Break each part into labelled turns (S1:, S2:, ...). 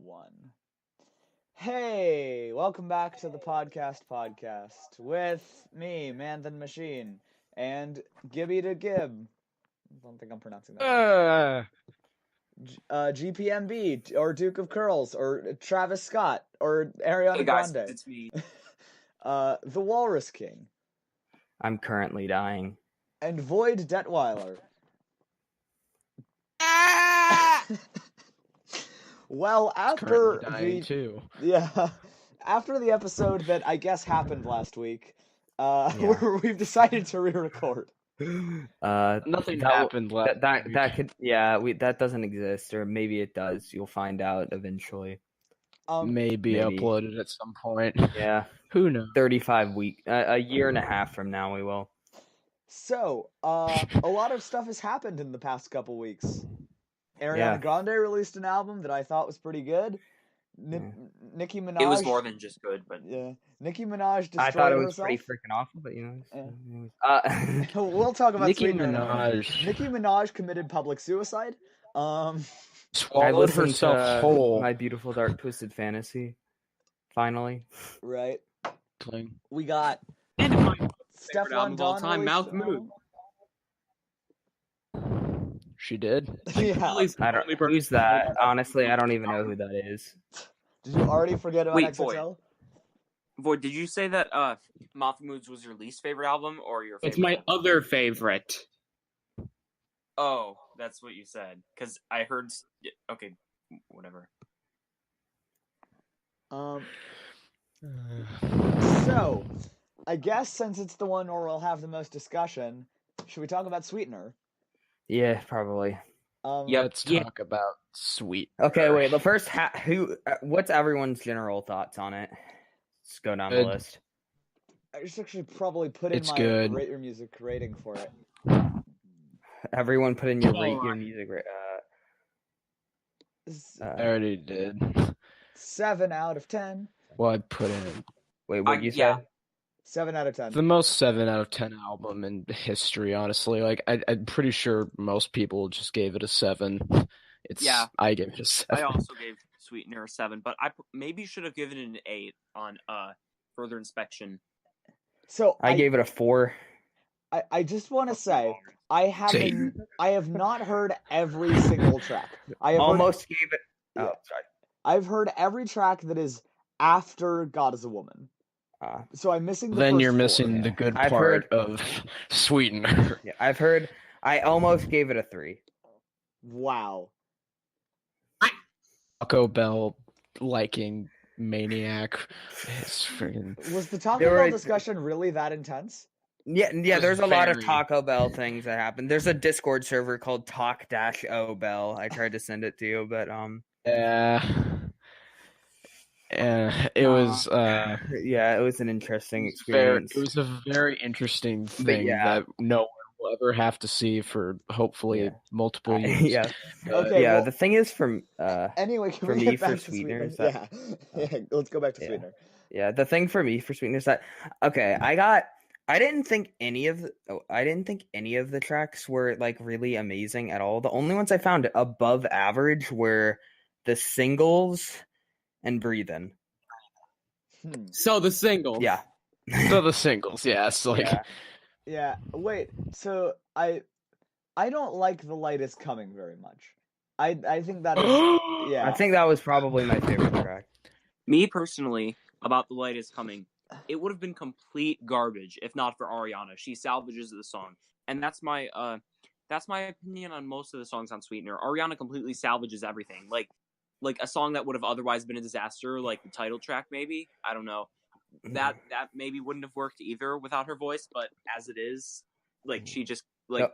S1: One. Hey, welcome back to the podcast with me, Man Than Machine, and Gibby to Gib. I don't think I'm pronouncing that. GPMB, or Duke of Curls, or Travis Scott, or Ariana
S2: Hey guys,
S1: Grande.
S2: it's me.
S1: The Walrus King.
S3: I'm currently dying.
S1: And Void Detweiler. Well, after after the episode that I guess happened last week, we've decided to re-record.
S3: Nothing
S4: happened last
S3: week. That doesn't exist, or maybe it does. You'll find out eventually.
S4: Maybe uploaded at some point.
S3: Yeah.
S4: Who knows?
S3: 35 weeks, a year and a half from now, we will.
S1: So, a lot of stuff has happened in the past couple weeks. Ariana Grande released an album that I thought was pretty good. Nicki Minaj.
S2: It was more than just good, but
S1: Nicki Minaj destroyed herself.
S3: I thought it was pretty freaking awful, but
S1: we'll talk about
S4: Nicki Minaj.
S1: Nicki Minaj committed public suicide.
S4: Swallowed herself whole.
S3: My Beautiful Dark Twisted Fantasy. Finally.
S1: Right.
S4: Playing.
S1: We got
S2: Stefan Don time Mouth Mood.
S4: She did?
S1: Yeah.
S3: Who's that? Honestly, I don't even know who that is.
S1: Did you already forget about XXL?
S2: Void, did you say that Mouth Moods was your least favorite album or your favorite?
S5: It's my other favorite.
S2: Oh, that's what you said. Because I heard... Okay, whatever.
S1: So, I guess since it's the one where we'll have the most discussion, should we talk about Sweetener?
S3: Yeah, probably.
S4: Let's talk about Sweetener.
S3: Okay, wait. The first, what's everyone's general thoughts on it? Let's go down the list.
S1: I should actually probably put in my Rate Your Music rating for it.
S3: Everyone put in your Rate Your Music rating.
S4: I already did.
S1: 7 out of 10.
S4: Well, I put in.
S3: Wait, what you said?
S1: 7 out of 10.
S4: The most 7 out of 10 album in history, honestly. Like, I'm pretty sure most people just gave it a 7. I gave it a 7.
S2: I also gave Sweetener a 7, but I maybe should have given it an 8 on further inspection.
S1: So
S3: I gave it a 4.
S1: I just want to say I have not heard every single track.
S3: Gave it. Oh, sorry.
S1: I've heard every track that is after God Is a Woman. So I'm missing the
S4: Then
S1: first
S4: you're
S1: 4.
S4: missing the good part of Sweetener.
S3: Yeah, I almost gave it a 3.
S1: Wow.
S4: Taco Bell liking maniac. It's freaking...
S1: Was the Taco Bell discussion really that intense?
S3: Yeah. There's a lot of Taco Bell things that happen. There's a Discord server called Talk-O Bell. I tried to send it to you, but
S4: it was
S3: it was an interesting experience.
S4: It was a very interesting thing that no one will ever have to see for hopefully multiple years.
S3: The thing is
S1: anyway, can
S3: for
S1: we
S3: me
S1: get back
S3: for
S1: to
S3: Sweetener.
S1: Let's go back to Sweetener.
S3: Yeah, the thing for me for Sweetener is that I didn't think any of the tracks were like really amazing at all. The only ones I found above average were the singles and Breathin'.
S5: So the singles.
S3: Yeah.
S4: So the singles, yes.
S1: Yeah. Wait, so I don't like The Light Is Coming very much. I think that is
S3: I think that was probably my favorite track.
S2: Me personally, about The Light Is Coming, it would have been complete garbage if not for Ariana. She salvages the song. And that's my opinion on most of the songs on Sweetener. Ariana completely salvages everything. Like a song that would have otherwise been a disaster, like the title track, maybe. I don't know. That maybe wouldn't have worked either without her voice, but as it is, like she just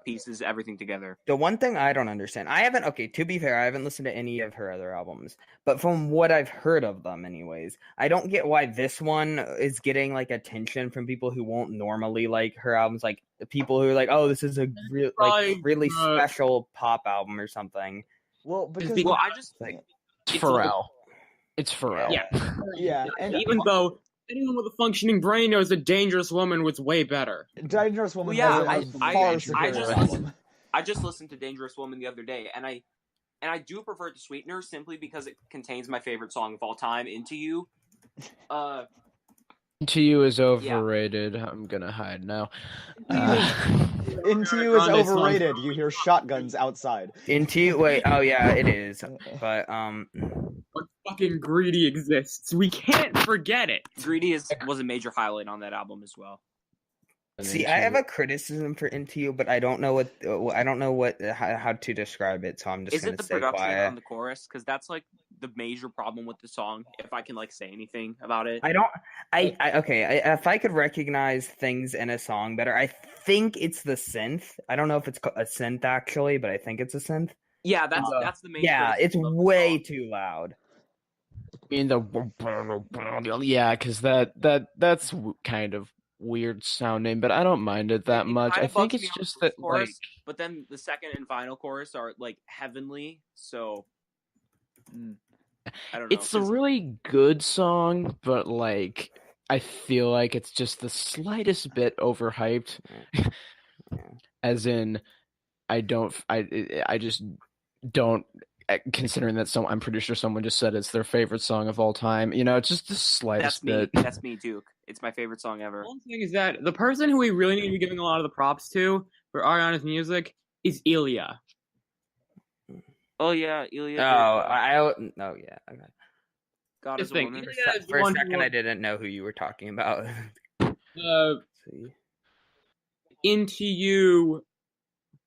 S2: pieces everything together.
S3: The one thing I don't understand, to be fair, I haven't listened to any of her other albums, but from what I've heard of them anyways, I don't get why this one is getting like attention from people who won't normally like her albums, like the people who are like, oh, this is a really special pop album or something.
S1: Well, because
S2: I just
S3: like
S4: it's Pharrell. It's Pharrell.
S1: Yeah.
S5: And even though anyone with a functioning brain knows that Dangerous Woman was way better.
S1: Dangerous Woman.
S2: I just listened to Dangerous Woman the other day, and and I do prefer it to Sweetener simply because it contains my favorite song of all time, Into You.
S4: Into You is overrated. I'm gonna hide now.
S1: Into You is overrated. You hear shotguns outside.
S3: Into You, wait, oh yeah, it is. But
S5: But fucking Greedy exists. We can't forget it.
S2: Greedy was a major highlight on that album as well.
S3: See, I have a criticism for Into You, but I don't know how to describe it, so I'm just gonna
S2: Is it the
S3: stay
S2: production
S3: quiet.
S2: on the chorus? Because that's like the major problem with the song. If I can like say anything about it,
S3: If I could recognize things in a song better, I think it's the synth. I don't know if it's a synth actually, but I think it's a synth.
S2: Yeah, that's the main.
S3: Yeah, it's way too loud.
S4: I mean because that's kind of weird sounding, but I don't mind it that much. I think it's just that
S2: chorus, but then the second and final chorus are like heavenly. So I don't know.
S4: It's a really good song, but like I feel like it's just the slightest bit overhyped. As in, I just don't. Considering that I'm pretty sure someone just said it's their favorite song of all time. You know, it's just the slightest bit.
S2: That's me, Duke. It's my favorite song ever.
S5: One thing is that the person who we really need to be giving a lot of the props to for Ariana's music is Ilya.
S2: Oh yeah, Ilya.
S3: Yeah, okay.
S2: God is a woman.
S3: For a second, I didn't know who you were talking about.
S5: Into You,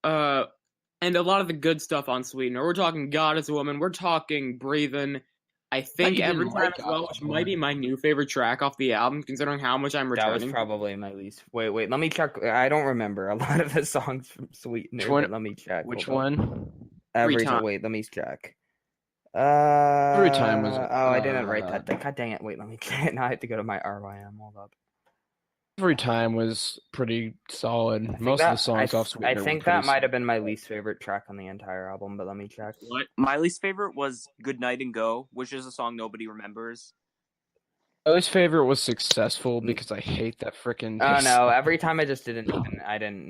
S5: and a lot of the good stuff on Sweetener. We're talking God is a Woman. We're talking Breathin'. I think Every Time as well, which might be my new favorite track off the album, considering how much I'm returning.
S3: That was probably my least. Wait, let me check. I don't remember a lot of the songs from Sweetener. Let me check.
S4: Which one?
S3: Every Time. Wait, let me check.
S4: Every Time was.
S3: I didn't write that. God dang it! Wait, let me check. Now I have to go to my RYM. Hold up.
S4: Every Time was pretty solid. Most of the songs off Sweetener.
S3: I think that might have been my least favorite track on the entire album, but let me check.
S2: What? My least favorite was Good Night and Go, which is a song nobody remembers.
S4: My least favorite was Successful because I hate that freaking.
S3: Oh no! Every Time I didn't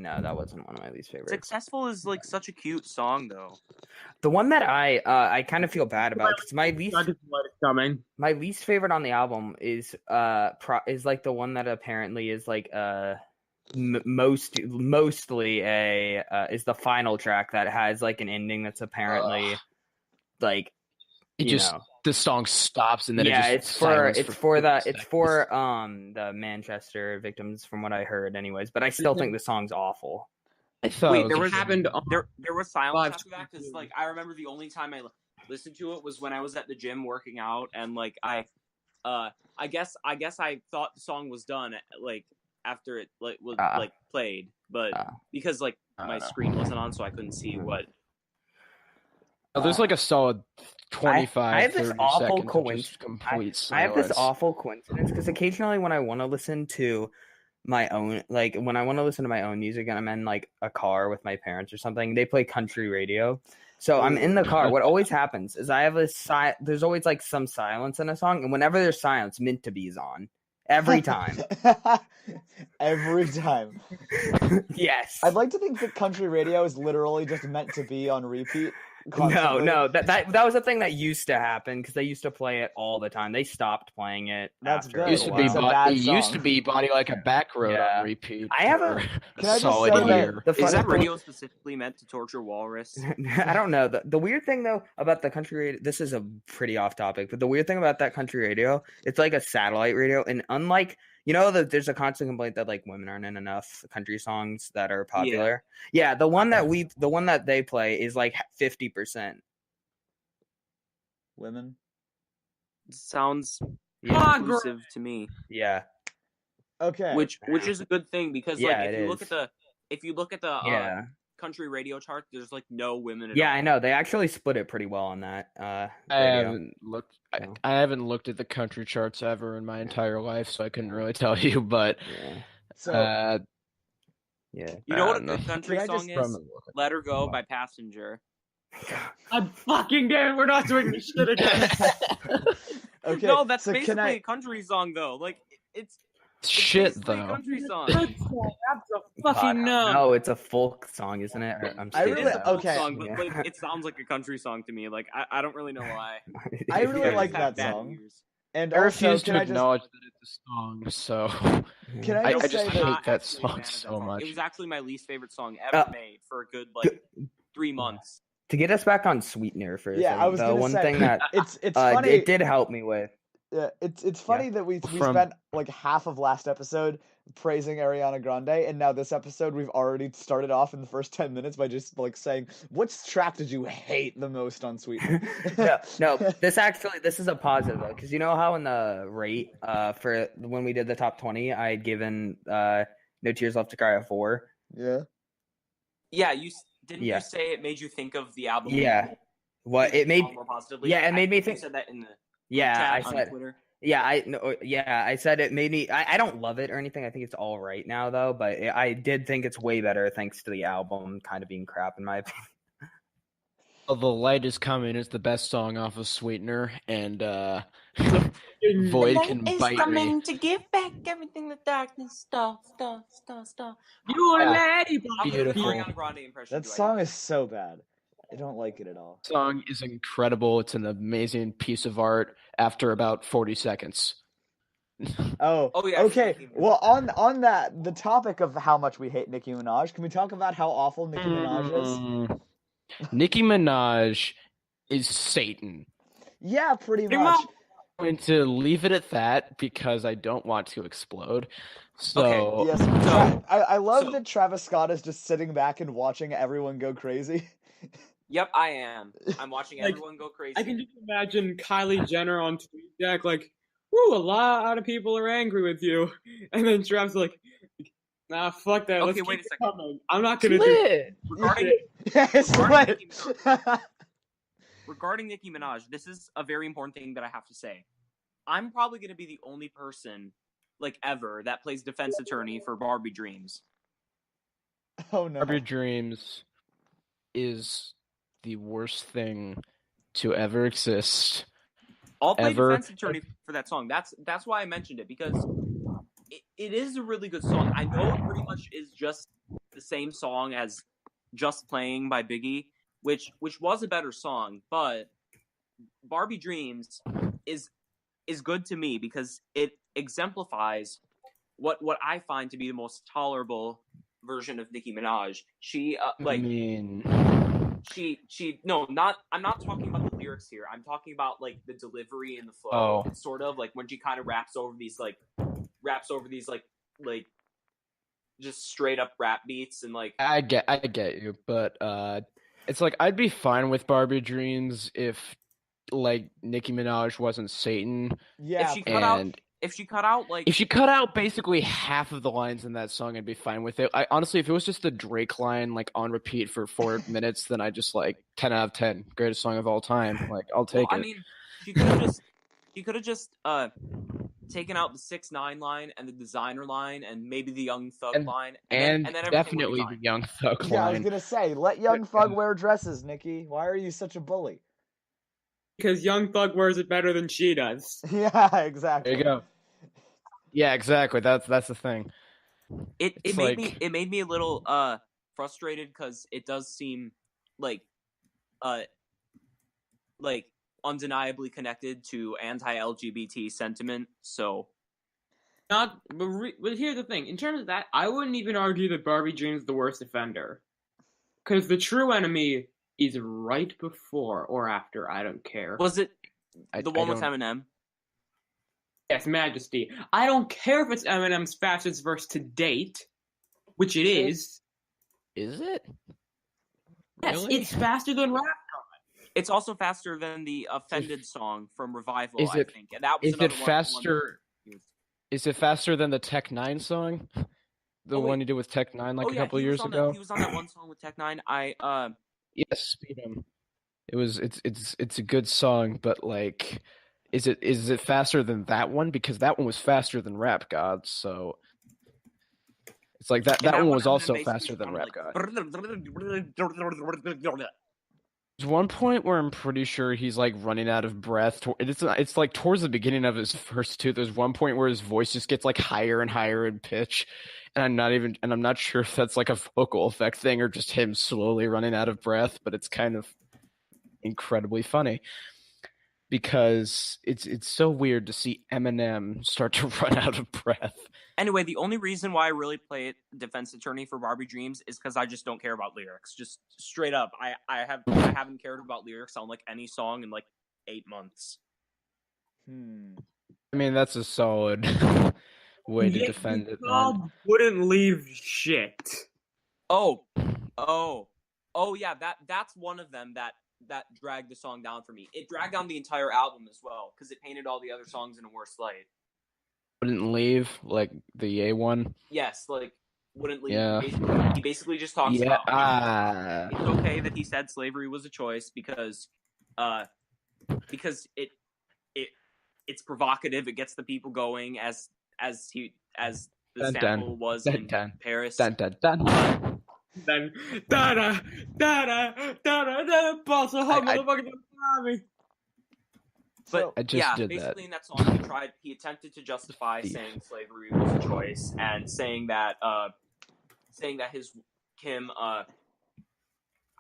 S3: know that wasn't one of my least favorites.
S2: Successful is like such a cute song though.
S3: The one that I kind of feel bad about because my least favorite on the album is like the one that apparently is like mostly is the final track that has like an ending that's apparently like
S4: the song stops and then
S3: it's for the Manchester victims from what I heard anyways, but I still think the song's awful.
S2: Wait, there was silence after that because like I remember the only time I listened to it was when I was at the gym working out and like I guess I thought the song was done like after it was played, but because like my screen wasn't on so I couldn't see what.
S4: There's like a solid 25.
S3: I have this awful
S4: coincidence.
S3: I have this awful coincidence because occasionally when I want to listen to my own music and I'm in like a car with my parents or something, they play country radio. So I'm in the car. What always happens is I have there's always like some silence in a song, and whenever there's silence, Mint to Be's on. Every time.
S1: Every time.
S3: Yes.
S1: I'd like to think that country radio is literally just meant to be on repeat. Constantly.
S3: No, that was a thing that used to happen because they used to play it all the time. They stopped playing it.
S1: That's good.
S4: It used to be Body Like a Back Road on repeat.
S3: I have a
S4: solid year.
S2: Is that radio specifically meant to torture walrus?
S3: I don't know. The weird thing though about the country radio, this is a pretty off topic, but the weird thing about that country radio, it's like a satellite radio, and unlike that there's a constant complaint that like women aren't in enough country songs that are popular. Yeah, the one that they play is like 50%
S1: women.
S2: Sounds inclusive to me.
S3: Yeah.
S1: Okay.
S2: Which is a good thing because like if you look at the country radio chart, there's like no women at all.
S3: I know. They actually split it pretty well on that.
S4: I haven't looked at the country charts ever in my entire life, so I couldn't really tell you. But
S2: you know what a good country song is? "Let Her Go" by Passenger.
S5: I'm fucking damn. We're not doing this shit again.
S1: Okay.
S2: No, that's basically a country song though. Like it's
S4: shit
S2: basically a
S4: though.
S2: country song.
S5: Good song. That's a fucking
S3: God,
S5: no.
S3: it's a folk song, isn't it? Or, I'm
S1: I
S2: It
S1: really-
S2: is a folk
S1: okay.
S2: song, but
S3: Yeah.
S2: like it sounds like a country song to me. Like I don't really know why.
S1: I really
S2: Maybe I
S1: like
S2: just have
S1: that
S2: bad
S1: song.
S2: ears.
S1: And
S4: I
S1: also,
S4: refuse
S1: can
S4: to
S1: I just
S4: acknowledge that it's a song, so
S1: can I
S4: I
S1: just
S4: just
S1: say
S2: I'm
S1: that
S4: hate
S2: not
S4: that
S2: actually a
S4: song
S2: fan of that
S4: so
S2: song.
S4: much.
S2: It was actually my least favorite song ever made for a good like 3 months.
S3: To get us back on Sweetener for a
S1: Yeah, I
S3: second,
S1: was
S3: though,
S1: gonna
S3: one
S1: say
S3: thing that
S1: it's funny.
S3: it did help me with.
S1: Yeah, it's funny that we
S4: From-
S1: spent like half of last episode praising Ariana Grande, and now this episode we've already started off in the first 10 minutes by just like saying, "What track did you hate the most on Sweetener?"
S3: no, this is a positive though, because you know how in the rate for when we did the top 20, I had given No Tears Left to Cry a 4.
S1: Yeah.
S2: Yeah, didn't
S3: Yeah.
S2: you say it made you think of the album?
S3: Yeah. What it made?
S2: more positively.
S3: Yeah, it made me
S2: You
S3: think.
S2: said that in the
S3: Yeah,
S2: chat
S3: I
S2: on
S3: said.
S2: Twitter.
S3: Yeah, I said it made me. I don't love it or anything. I think it's all right now though, but I did think it's way better thanks to the album kind of being crap in my opinion.
S4: The Light Is Coming is the best song off of Sweetener, and Void can bite me.
S2: to give back everything the darkness stole.
S5: You
S4: Yeah.
S5: ladybug.
S2: How good of an
S4: Beautiful.
S2: Ariana Grande impression
S1: That
S2: do I
S1: song
S2: do?
S1: is so bad. I don't like it at all.
S4: Song is incredible. It's an amazing piece of art after about 40 seconds.
S1: Oh,
S2: Oh, yeah,
S1: okay.
S2: Nicki Minaj.
S1: Well, on that, the topic of how much we hate Nicki Minaj, can we talk about how awful Nicki Minaj is?
S4: Nicki Minaj is Satan.
S1: Yeah, pretty
S5: Pretty
S1: much.
S5: much.
S4: I'm going to leave it at that because I don't want to explode. So
S2: Okay,
S1: Yes, I love that Travis Scott is just sitting back and watching everyone go crazy.
S2: Yep, I am. I'm watching
S5: Like,
S2: everyone go crazy.
S5: I can just imagine Kylie Jenner on TweetDeck like, "Woo, a lot of people are angry with you," and then Travis like, "Nah, fuck that. Let's
S2: Okay, wait
S5: keep
S2: a
S5: it
S2: second.
S5: coming. I'm not gonna do."
S4: Lit.
S2: regarding
S1: Yes,
S2: Regarding
S1: what?
S2: regarding Nicki Minaj, this is a very important thing that I have to say. I'm probably going to be the only person, like ever, that plays defense attorney for Barbie Dreams.
S1: Oh no.
S4: Barbie Dreams is the worst thing to ever exist.
S2: I'll play
S4: Ever.
S2: defense attorney for that song. That's why I mentioned it, because it is a really good song. I know it pretty much is just the same song as Just Playing by Biggie, which was a better song, but Barbie Dreams is good to me because it exemplifies what I find to be the most tolerable version of Nicki Minaj. She
S4: I mean,
S2: no, not I'm not talking about the lyrics here. I'm talking about like the delivery and the flow.
S4: Oh.
S2: Sort of like when she kind of raps over these like just straight up rap beats and like
S4: I get you, but it's like I'd be fine with Barbie Dreams if like Nicki Minaj wasn't Satan.
S1: Yeah.
S2: if she cut out like
S4: If she cut out basically half of the lines in that song, I'd be fine with it. I honestly, if it was just the Drake line like on repeat for 4 minutes, then I just like 10 out of 10, greatest song of all time. Like I'll take it.
S2: I mean, she could have just taken out the 6ix9ine line and the Designer line and maybe the Young Thug line
S4: and
S2: then everything would be
S4: definitely
S2: fine.
S4: the Young Thug
S1: Yeah, I was
S4: line.
S1: gonna say, let Young Thug wear dresses, Nikki. Why are you such a bully?
S5: Because Young Thug wears it better than she does.
S1: Yeah, exactly.
S4: There you go. Yeah, exactly. That's the thing.
S2: It
S4: It's
S2: made
S4: like-
S2: me a little frustrated because it does seem like undeniably connected to anti-LGBT sentiment. So
S5: But here's the thing. In terms of that, I wouldn't even argue that Barbie Dreams is the worst offender. Because the true enemy is right before or after, I don't care.
S2: was it
S4: I
S2: the one with
S4: don't-
S2: Eminem?
S5: Yes, Majesty. I don't care if it's Eminem's fastest verse to date, which it is.
S4: Is it?
S5: Yes,
S4: Really?
S5: it's faster than rap.
S2: It's also faster than the Offended song from Revival,
S4: Is it-
S2: I think. And that was
S4: Is it
S2: another one-
S4: faster? Is it faster than the Tech Nine song? The
S2: Oh, wait.
S4: one you did with Tech Nine like a couple
S2: he was
S4: years
S2: on
S4: ago.
S2: He was on that one song with Tech9.
S4: Yes, Speed 'Em. It's a good song, but like, is it faster than that one? Because that one was faster than Rap God, so it's like that
S2: and
S4: one was
S2: Eminem
S4: also
S2: basically
S4: faster than
S2: sounded
S4: Rap God.
S2: like-
S4: There's one point where I'm pretty sure he's like running out of breath. It's like towards the beginning of his verse too. There's one point where his voice just gets like higher and higher in pitch, and I'm not sure if that's like a vocal effect thing or just him slowly running out of breath. But it's kind of incredibly funny because it's so weird to see Eminem start to run out of breath.
S2: Anyway, the only reason why I really play defense attorney for Barbie Dreams is because I just don't care about lyrics. Just straight up, I haven't cared about lyrics on like any song in like 8 months.
S4: I mean, that's a solid way to defend it.
S5: Wouldn't leave shit.
S2: Oh, yeah. That's one of them that dragged the song down for me. It dragged down the entire album as well because it painted all the other songs in a worse light.
S4: Wouldn't leave, like the Ye one?
S2: Yes, like wouldn't leave.
S4: Yeah.
S2: He basically just talks about it's okay that he said slavery was a choice because it's provocative. It gets the people going as the sample was in Paris.
S4: Dun, dun, dun.
S5: Then da boss a hot motherfucker me.
S2: But
S4: I just did
S2: basically in that song he attempted to justify saying slavery was a choice and saying that his Kim I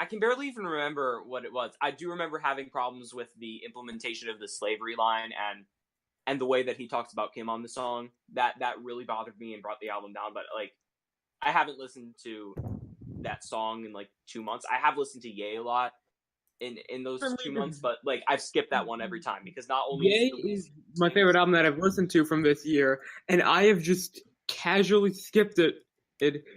S2: can barely even remember what it was. I do remember having problems with the implementation of the slavery line and the way that he talks about Kim on the song. That really bothered me and brought the album down, but like I haven't listened to that song in like 2 months. I have listened to Ye a lot in those 2 months, but like I've skipped that one every time because not only
S5: Ye is my favorite album that I've listened to from this year, and I have just casually skipped it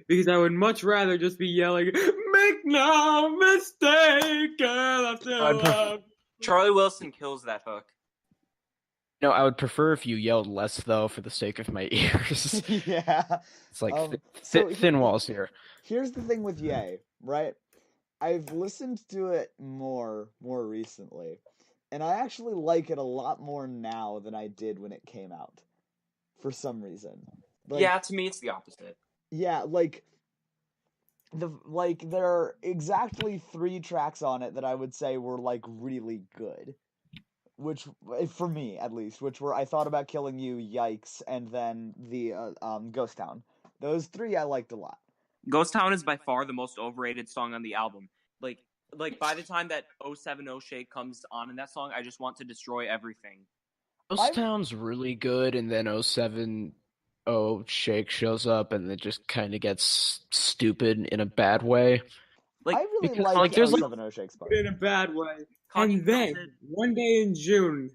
S5: because I would much rather just be yelling, "Make no mistake, girl, I still love."
S2: Charlie Wilson kills that hook.
S4: No, I would prefer if you yelled less though, for the sake of my ears.
S1: Yeah.
S4: It's like
S1: so
S4: thin walls here.
S1: Here's the thing with Ye, right? I've listened to it more recently, and I actually like it a lot more now than I did when it came out, for some reason. Like,
S2: yeah, to me it's the opposite.
S1: Yeah, there are exactly 3 tracks on it that I would say were like really good, which for me at least, which were I Thought About Killing You, Yikes, and then the Ghost Town. Those 3 I liked a lot.
S2: Ghost Town is by far the most overrated song on the album. Like by the time that 070 Shake comes on in that song, I just want to destroy everything.
S4: Ghost Town's really good, and then 070 Shake shows up, and it just kind of gets stupid in a bad way.
S1: Like, I really like
S4: there's
S1: 070 Shake's part.
S5: In a bad way. And then one day in June,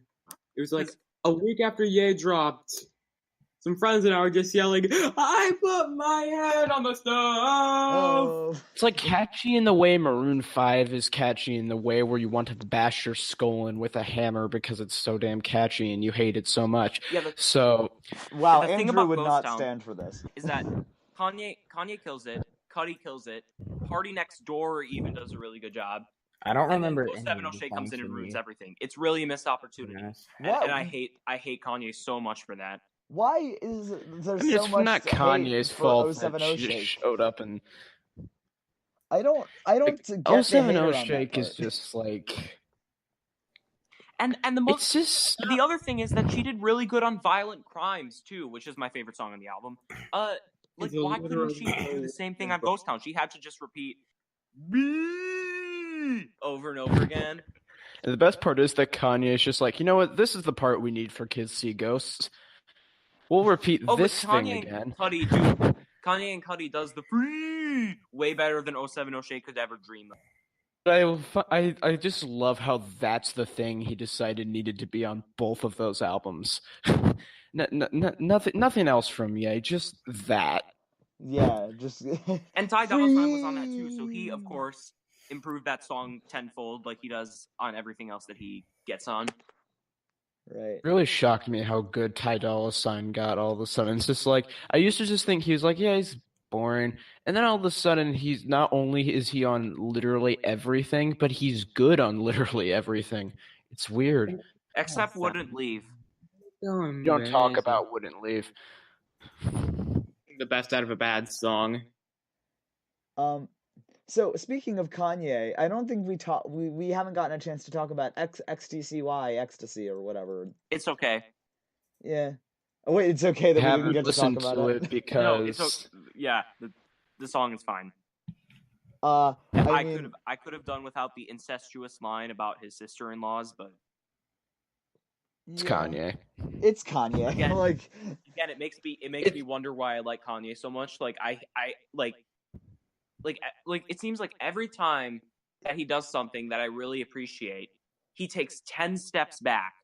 S5: it was like a week after Ye dropped. Some friends and I were just yelling, "I put my head on the stove!"
S1: Oh.
S4: It's like catchy in the way Maroon 5 is catchy in the way where you want to bash your skull in with a hammer because it's so damn catchy and you hate it so much.
S2: Yeah,
S1: wow,
S2: the
S1: Andrew would not stand for this.
S2: Is that Kanye kills it, Cudi kills it, Party Next Door even does a really good job.
S3: I don't remember.
S2: 070 Shake comes in and ruins everything. It's really a missed opportunity, and I hate Kanye so much for that.
S1: Why is there so much?
S4: It's not Kanye's fault that
S1: Shake
S4: showed up and.
S1: I don't get
S4: 070 Shake is just like.
S2: And the most.
S4: It's just
S2: the other thing is that she did really good on Violent Crimes too, which is my favorite song on the album. Like why couldn't she do the same thing on Ghost Town? She had to just repeat over and over again.
S4: And the best part is that Kanye is just like, you know what? This is the part we need for kids see ghosts. We'll repeat this thing again.
S2: Kanye and Cudi does the free way better than 070 Shake could ever dream of.
S4: I just love how that's the thing he decided needed to be on both of those albums. Nothing else from Ye, just that.
S1: Yeah, just.
S2: And Ty Dolla $ign was on that too, so he of course improved that song tenfold, like he does on everything else that he gets on.
S1: Right.
S4: It really shocked me how good Ty Dolla $ign got all of a sudden. It's just like I used to just think he was like, yeah, he's boring, and then all of a sudden he's not only is he on literally everything, but he's good on literally everything. It's weird.
S2: Except Wouldn't Leave.
S4: Don't talk about Wouldn't Leave.
S5: The best out of a bad song.
S1: So speaking of Kanye, I don't think we haven't gotten a chance to talk about XTCY ecstasy or whatever.
S2: It's okay.
S1: Yeah. Oh wait, it's okay that we didn't get to talk about it.
S2: No,
S4: because
S2: it's yeah. The song is fine.
S1: I
S2: could have done without the incestuous line about his sister-in-laws, but
S4: it's Kanye.
S1: It's Kanye.
S2: Again,
S1: like
S2: again, it makes me wonder why I like Kanye so much. Like I like it seems like every time that he does something that I really appreciate, he takes 10 steps back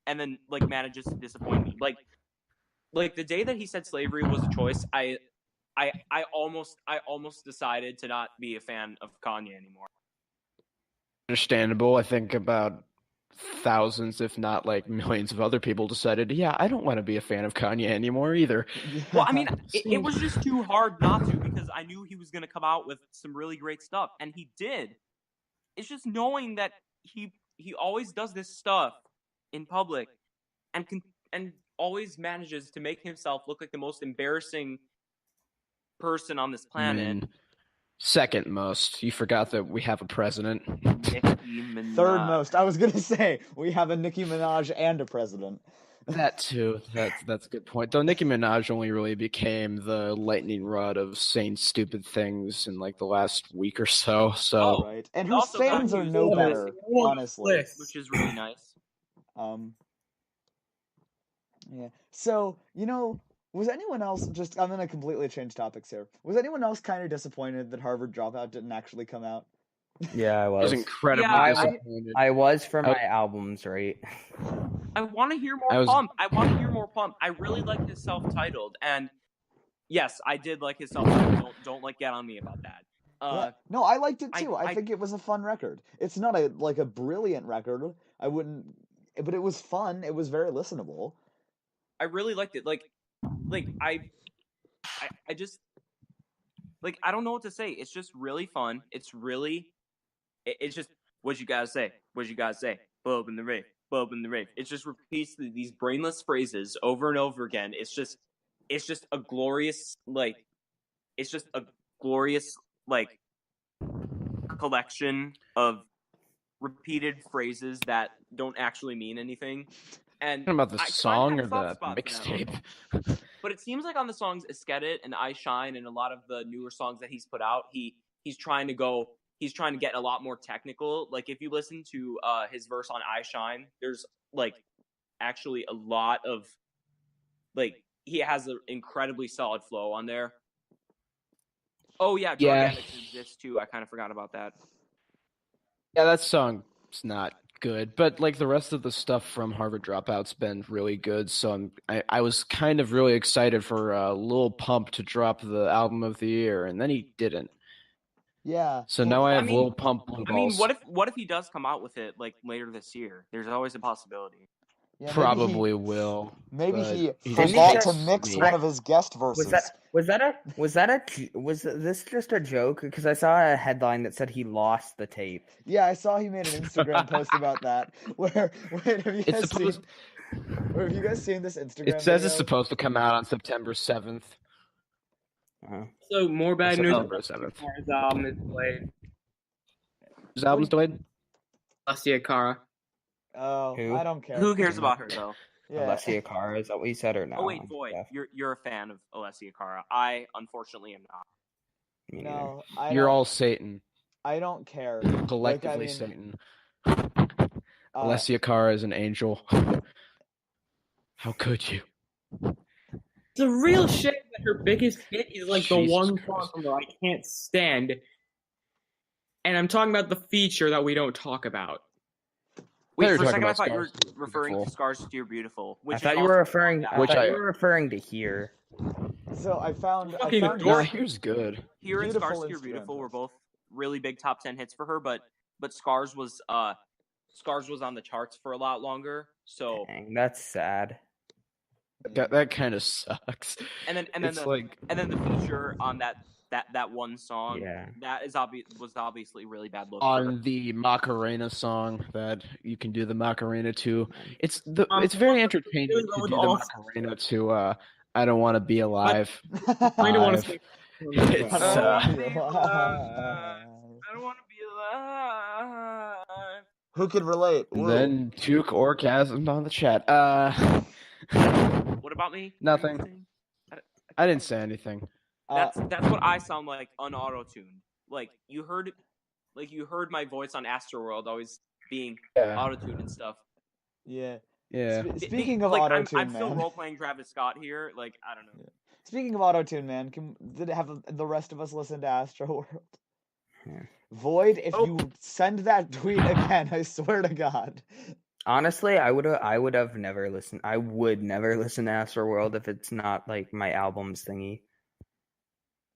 S2: and then like manages to disappoint me. Like the day that he said slavery was a choice, I almost decided to not be a fan of Kanye anymore.
S4: Understandable. I think about thousands, if not like millions of other people decided, yeah, I don't want to be a fan of Kanye anymore either.
S2: Well, I mean, it was just too hard not to because I knew he was going to come out with some really great stuff, and he did. It's just knowing that he always does this stuff in public and always manages to make himself look like the most embarrassing person on this planet.
S4: Second most. You forgot that we have a president.
S1: Third most. I was gonna say we have a Nicki Minaj and a president.
S4: That too. That's a good point. Though Nicki Minaj only really became the lightning rod of saying stupid things in like the last week or so. So
S1: right, and her stands are no better, honestly,
S2: which is really nice.
S1: Yeah. So was anyone else I'm gonna completely change topics here. Was anyone else kind of disappointed that Harvard Dropout didn't actually come out?
S3: Yeah, I was.
S4: I was incredibly disappointed.
S3: I was for my albums, right?
S2: I want to hear more Pump. I want to hear more Pump. I really like his self-titled, and yes, I did like his self-titled. Don't get on me about that.
S1: No, I liked it too. I think it was a fun record. It's not a brilliant record. But it was fun. It was very listenable.
S2: I really liked it. I just I don't know what to say. It's just really fun. It's just what you gotta say. What you gotta say. Bob in the rave. Bob in the rave. It just repeats these brainless phrases over and over again. It's just a glorious collection of repeated phrases that don't actually mean anything. And
S4: about the song or the mixtape?
S2: But it seems like on the songs Get It and I Shine and a lot of the newer songs that he's put out, he's trying to get a lot more technical. Like if you listen to his verse on I Shine, there's actually a lot of he has an incredibly solid flow on there. Oh yeah, Drug Addicts exists too. I kind of forgot about that.
S4: Yeah, that song's not good, but the rest of the stuff from Harvard Dropout's been really good. So I was kind of really excited for Lil Pump to drop the album of the year, and then he didn't.
S1: Yeah.
S4: So now I have Lil Pump Blue Balls.
S2: What if he does come out with it later this year? There's always a possibility.
S4: Yeah, probably will.
S1: Maybe he forgot to mix one of his guest verses.
S3: Was this just a joke? Because I saw a headline that said he lost the tape.
S1: Yeah, I saw he made an Instagram post about that. Have you guys seen this Instagram?
S4: It says it's supposed to come out on September 7th.
S5: So more bad news.
S4: September 7th.
S5: His album is delayed.
S4: His album's delayed?
S5: Alessia Cara.
S1: Oh,
S3: Who?
S1: I don't care.
S2: Who cares about her though?
S3: Yeah. Alessia Cara, is that what you said or no?
S2: Oh wait, Void, you're a fan of Alessia Cara. I unfortunately am not.
S1: No,
S4: you're all Satan.
S1: I don't care.
S4: Collectively Satan. Alessia Cara is an angel. How could you?
S5: It's a real shame that her biggest hit is the one song from I Can't Stand. And I'm talking about the feature that we don't talk about.
S2: Wait, for a second I thought you were referring to Scars to Your Beautiful.
S3: I thought you were referring to Here.
S1: So I found
S4: Here's good.
S2: Here and Scars to Your Beautiful were both really big top 10 hits for her, but Scars was on the charts for a lot longer. So
S3: dang, that's sad.
S4: That kind of sucks.
S2: And then the feature on that one song, that was obviously really bad look.
S4: On the Macarena song that you can do the Macarena to, it's very entertaining to do the Macarena to I Don't Want to Be Alive.
S5: I don't want to say
S2: don't want to be alive.
S1: Who could relate?
S4: And
S1: Woo.
S4: then Duke orgasmed on the chat.
S2: What about me?
S4: Nothing. I didn't say anything.
S2: That's what I sound like unauto-tuned. Like you heard my voice on Astroworld always being auto-tuned and stuff.
S1: Yeah.
S3: Yeah.
S1: Speaking of
S2: like,
S1: auto-tune,
S2: I'm still
S1: man.
S2: role-playing Travis Scott here. Like, I don't know.
S1: Yeah. Speaking of auto-tune, man, did have the rest of us listen to Astroworld?
S3: Yeah.
S1: Void, if you send that tweet again, I swear to God.
S3: Honestly, I would have never listened. I would never listen to Astroworld if it's not like my albums thingy.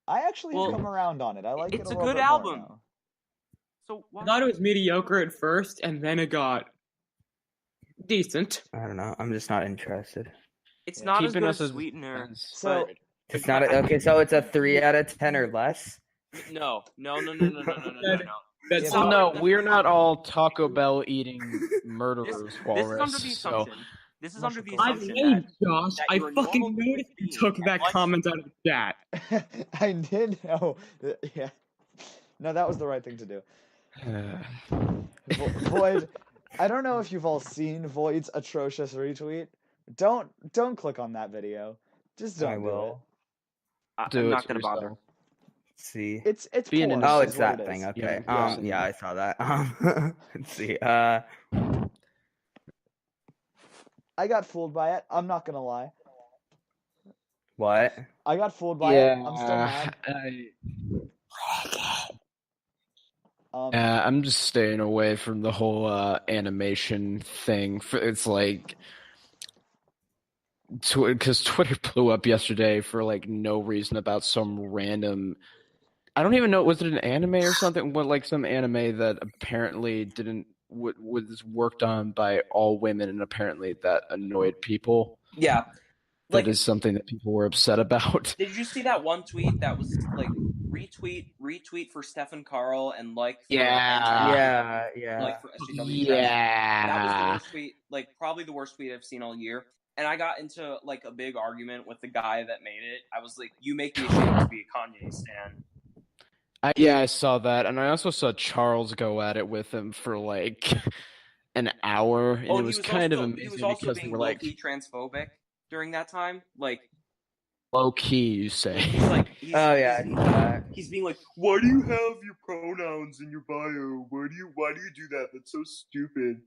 S1: I actually have come around on it. I like it a
S2: It's a
S1: little
S2: good
S1: bit
S2: album.
S1: more now.
S2: So
S5: I thought it was mediocre at first, and then it got decent.
S3: I don't know. I'm just not interested.
S2: It's not as
S4: Keeping
S2: good
S4: us
S2: as
S4: as
S2: Sweetener.
S1: So
S3: It's not okay. So it's a 3 out of 10 or less.
S2: No.
S5: That's
S1: Yeah,
S4: No, we're not all Taco Bell eating murderers,
S2: This is under the
S4: Walrus. So
S2: assumption. This is under the
S5: I
S2: assumption
S5: hate Josh.
S2: that
S5: I
S2: you're a
S5: fucking
S2: normal
S5: noticed you
S2: being
S5: took
S2: and
S5: that
S2: likes-
S5: comment out of the chat.
S1: I did know. Yeah. No, that was the right thing to do. Void, I don't know if you've all seen Void's atrocious retweet. Don't click on that video. Just don't
S3: I
S1: do
S3: will.
S4: Do
S2: I'm
S4: it
S2: not
S4: to
S2: gonna bother.
S4: yourself.
S3: Let's see.
S1: It's
S4: Be an
S1: porn.
S3: Oh,
S1: is
S3: it's
S1: what
S3: that
S1: it
S3: thing.
S1: is.
S3: Okay.
S4: Yeah,
S3: Yeah, I saw that. Let's see.
S1: I got fooled by it. I'm not gonna lie.
S3: What?
S1: I got fooled by it. I'm still mad.
S4: I'm just staying away from the whole animation thing. It's like because Twitter blew up yesterday for like no reason about some random. I don't even know. Was it an anime or something? What like some anime that apparently didn't was worked on by all women, and apparently that annoyed people.
S2: Yeah.
S4: That is something that people were upset about.
S2: Did you see that one tweet that was like retweet for Stefan Carl and like for
S3: Yeah.
S2: like for SJW?
S4: Yeah.
S2: That was the worst tweet, like probably the worst tweet I've seen all year. And I got into like a big argument with the guy that made it. I was like, "You make me ashamed to be a Kanye stan."
S4: I saw that, and I also saw Charles go at it with him for like an hour, and it was kind of amazing
S2: he was also
S4: because they
S2: being
S4: were like
S2: low-key transphobic during that time. Like
S4: low key, you say.
S2: He's being like, "Why do you have your pronouns in your bio? Why do you do that? That's so stupid."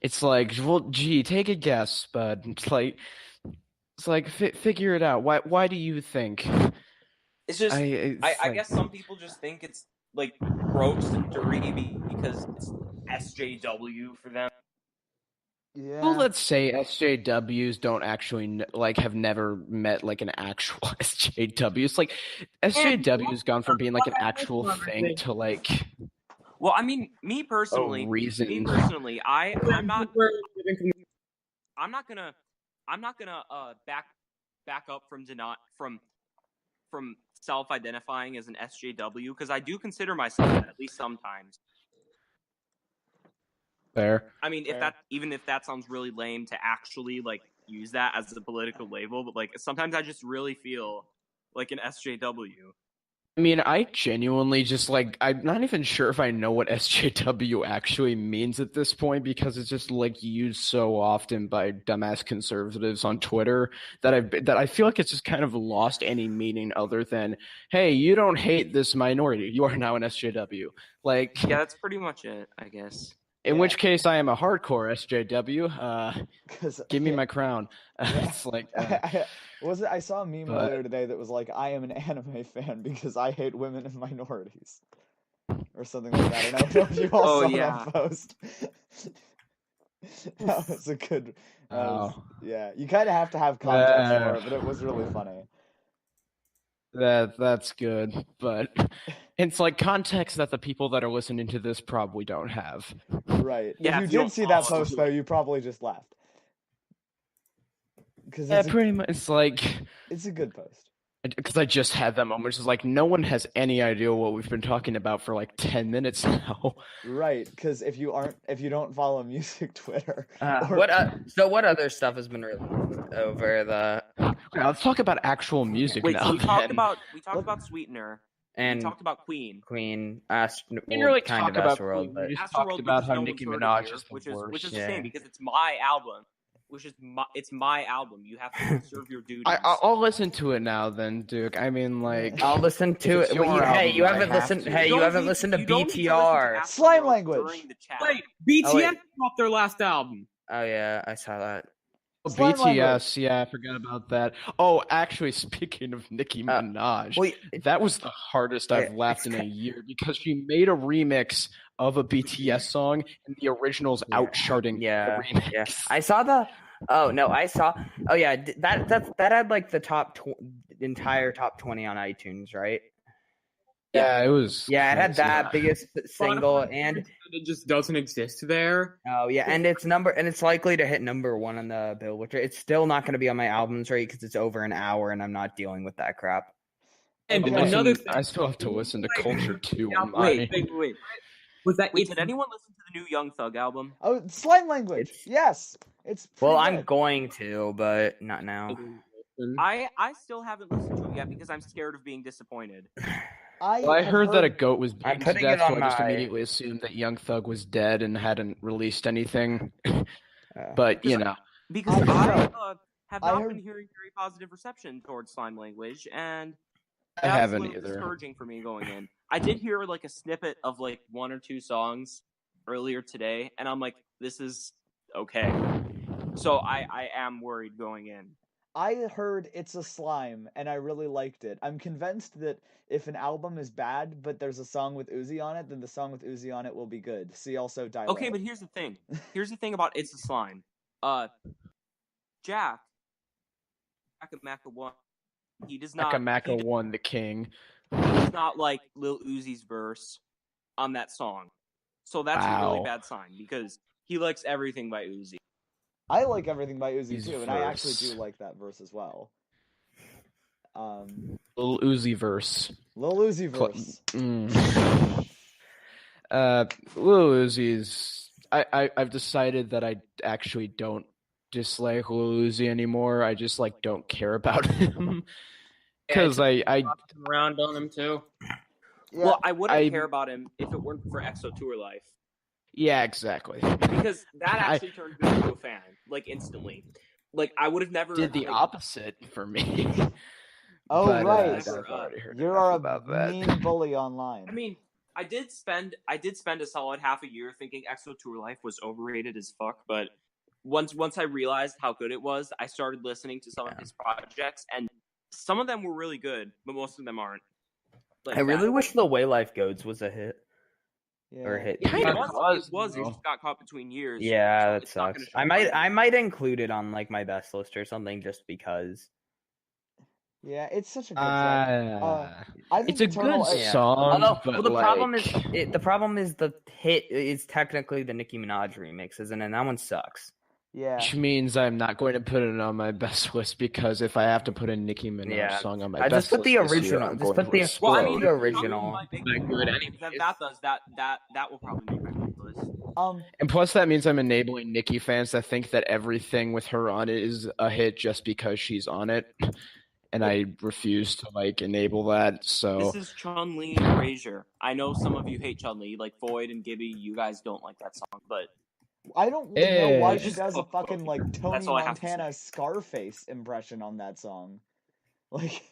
S4: It's like, well, gee, take a guess, bud. It's like figure it out. Why do you think?
S2: It's just I guess some people just think it's like gross and dirty because it's SJW for them.
S1: Yeah.
S4: Well, let's say SJWs don't actually like have never met like an actual SJW. It's like SJW's gone from being like an actual thing to like.
S2: Well, I mean, me personally, I'm not gonna back up from self-identifying as an SJW because I do consider myself that, at least sometimes.
S4: Fair.
S2: I mean, even if that sounds really lame to actually like use that as a political label, but like sometimes I just really feel like an SJW.
S4: I mean, I genuinely just like I'm not even sure if I know what SJW actually means at this point because it's just like used so often by dumbass conservatives on Twitter that I feel like it's just kind of lost any meaning other than, hey, you don't hate this minority, you are now an SJW. Like,
S2: yeah, that's pretty much it, I guess.
S4: In which case, I am a hardcore SJW. Give me my crown. It's like
S1: I saw a meme earlier today that was like, "I am an anime fan because I hate women and minorities," or something like that. I don't know if you all saw that post. That was a good. Yeah, you kind of have to have context for it, but it was really funny.
S4: That's good, but it's like context that the people that are listening to this probably don't have.
S1: Right.
S2: Yeah,
S1: if you did see that post though, you probably just laughed.
S4: Because pretty much it's like
S1: it's a good post.
S4: Because I just had that moment. It's like no one has any idea what we've been talking about for like 10 minutes now.
S1: Right, because if you don't follow music Twitter.
S3: So what other stuff has been released over the?
S4: Okay, let's talk about actual music
S2: Wait,
S4: now.
S2: so we talked
S4: then.
S2: about Sweetener.
S3: And
S2: we talked about Queen.
S3: Queen,
S4: We didn't really
S3: kind
S4: talk
S3: of
S4: about
S3: Astroworld,
S4: Queen.
S3: but
S4: We just
S2: Astroworld
S4: talked about
S2: because
S4: how
S2: no
S4: Nicki
S2: one's heard it
S4: Minaj
S2: here,
S4: is the
S2: which
S4: worst.
S2: is a
S3: Yeah.
S2: shame because it's my album, it's my album. You have to serve your duties.
S4: I'll listen to it now, then, Duke. I mean, like,
S3: I'll listen to
S4: it's
S3: it.
S4: your
S3: Hey,
S4: album,
S3: you
S4: I
S3: haven't
S4: have
S3: listened.
S4: to.
S3: Hey, you haven't listened to
S2: you don't need to listen to
S3: BTR.
S1: Slime
S2: Astroworld
S1: language.
S2: during the chat.
S5: Wait,
S3: Oh, wait.
S5: BTS dropped their last album.
S3: Oh yeah, I saw that.
S1: Slime
S4: BTS, yeah, I forgot about that. Oh, actually, speaking of Nicki
S3: Uh,
S4: Minaj,
S3: Well,
S4: that was the hardest I've laughed in a year because she made a remix of a BTS song and the original's outcharting the remix.
S3: yeah. I saw the. Oh no, I saw. Oh yeah, that had like the entire top 20 on iTunes, right?
S4: Yeah, it was.
S3: Yeah, it had
S4: crazy.
S3: that biggest single,
S5: Spotify
S3: and
S5: it just doesn't exist there.
S3: oh yeah, and it's likely to hit number 1 on the Billboard. It's still not going to be on my albums rate because it's over an hour, and I'm not dealing with that crap.
S5: And
S1: Okay.
S5: another thing,
S4: I still have to listen to Culture 2 on
S5: wait.
S4: mine.
S5: Was that
S2: Wait, did anyone listen to the new Young Thug album?
S1: Oh, slime language.
S3: It's-
S1: Yes, it's
S3: Well,
S1: pretty
S3: I'm
S1: good.
S3: going to, but not now.
S2: I still haven't listened to it yet because I'm scared of being disappointed.
S4: Well, I
S1: have
S4: heard that a goat was
S3: I'm
S4: beaten to
S3: putting it
S4: death, so
S3: on
S4: I just
S3: my-
S4: immediately assumed that Young Thug was dead and hadn't released anything. But, you know.
S2: Because
S1: I
S2: have
S1: I
S2: not
S1: heard-
S2: been hearing very positive reception towards slime language, and
S4: I
S2: that was a
S4: haven't
S2: little
S4: either.
S2: discouraging for me going in. I did hear like a snippet of like 1 or 2 songs earlier today, and I'm like, this is okay. So I am worried going in.
S1: I heard it's a slime, and I really liked it. I'm convinced that if an album is bad, but there's a song with Uzi on it, then the song with Uzi on it will be good. See also Dilate.
S2: Okay, but here's the thing. Here's the thing about It's a Slime. Jack Macca 1, he does not
S4: Macca won the king.
S2: he does not like Lil Uzi's verse on that song. So that's a really
S4: Wow.
S2: bad sign because he likes everything by Uzi.
S1: I like everything by Uzi
S4: His
S1: too, and I actually
S4: verse.
S1: do like that verse as well.
S4: Lil Uzi verse.
S1: Lil Uzi verse.
S4: Lil Uzi's. I've decided that I actually don't dislike Lil Uzi anymore. I just like don't care about him because I
S5: around on him too.
S1: Yeah,
S2: Well, I wouldn't care about him if it weren't for Exo Tour Life.
S4: yeah, exactly.
S2: Because that actually turned me into a fan, like instantly. Like I would have never
S4: Did the
S2: like,
S4: opposite for me.
S1: Oh,
S4: But,
S1: right.
S4: I've already heard
S1: you
S4: enough
S1: are
S4: about that.
S1: mean bully online.
S2: I mean, I did spend a solid half a year thinking Exo Tour Life was overrated as fuck, but once I realized how good it was, I started listening to some of his projects, and some of them were really good, but most of them aren't. Like,
S3: I really wish The Way Life Goes was a hit.
S1: Yeah.
S3: Or hit.
S2: It
S4: Kinda
S2: was. It
S4: was,
S2: just got caught between years.
S3: Yeah,
S2: so
S3: that
S2: it's not
S3: sucks.
S2: gonna show
S3: I might include it on like my best list or something just because.
S1: Yeah, it's such a good song. I think
S4: It's a
S1: Eternal
S4: good
S3: Yeah.
S4: song,
S3: Although,
S4: but
S3: well, the problem is
S4: like,
S3: the problem is the hit is technically the Nicki Minaj remix, isn't it? And that one sucks.
S1: Yeah.
S4: which means I'm not going to put it on my best list because if I have to put a Nicki Minaj
S3: Yeah.
S4: song on my
S3: I
S4: best
S3: just put the
S4: list this year,
S3: original.
S4: I'm
S3: Just
S4: going
S3: put
S4: to
S3: the
S4: explode.
S2: Well, I mean,
S3: the original.
S2: might make
S5: Not
S2: me
S5: good
S2: mad.
S5: anyways.
S2: That will probably make my list.
S4: And plus, that means I'm enabling Nicki fans to think that everything with her on it is a hit just because she's on it, and I refuse to like enable that. So
S2: This is Chun-Li and Erasure. I know some of you hate Chun-Li, like Void and Gibby. You guys don't like that song, but
S1: I don't know why she
S2: Just
S1: does a
S2: fuck
S1: fucking
S2: both.
S1: like Tony
S2: That's all I have to
S1: Montana Scarface impression on that song. Like,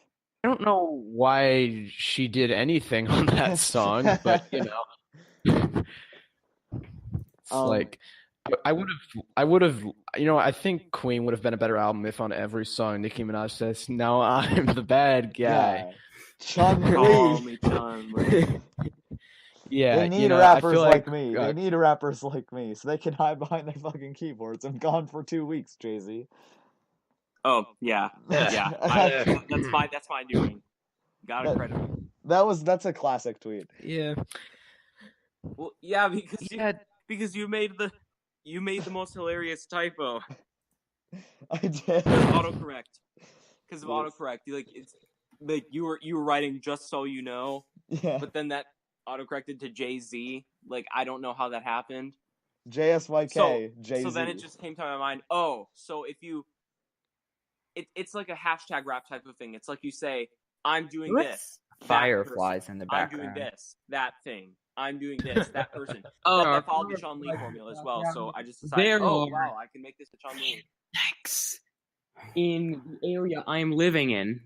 S4: I don't know why she did anything on that song, but you know, it's like I would have, you know, I think Queen would have been a better album if on every song Nicki Minaj says, "Now I'm the bad guy."
S2: call
S1: Chun-Li.
S2: me Chun-Li.
S4: Yeah,
S1: They need
S4: you know,
S1: rappers
S4: I feel
S1: like me.
S4: uh,
S1: They need rappers like me, so they can hide behind their fucking keyboards. I'm gone for 2 weeks, Jay-Z.
S2: Oh yeah. That's my doing. Gotta credit.
S1: That's a classic tweet.
S4: yeah,
S2: Well, yeah,
S4: yeah.
S2: because you made the most hilarious typo.
S1: I did.
S2: Autocorrect. Because of
S1: Yes.
S2: autocorrect, it's like you were writing just so you know,
S1: Yeah.
S2: but then that autocorrected to Jay-Z. Like I don't know how that happened.
S1: JSYK, Jay-Z.
S2: So then it just came to my mind. Oh, so if it's like a hashtag rap type of thing. It's like you say, I'm doing
S3: What's
S2: this. that
S3: fireflies
S2: person.
S3: in the
S2: I'm
S3: background.
S2: doing this, that thing. I'm doing this, that person.
S5: Oh,
S2: I followed the Sean Lee formula as well, so I just decided,
S5: There
S2: oh
S5: are-
S2: wow, I can make this a Sean Lee.
S5: Next, in the area I'm living in.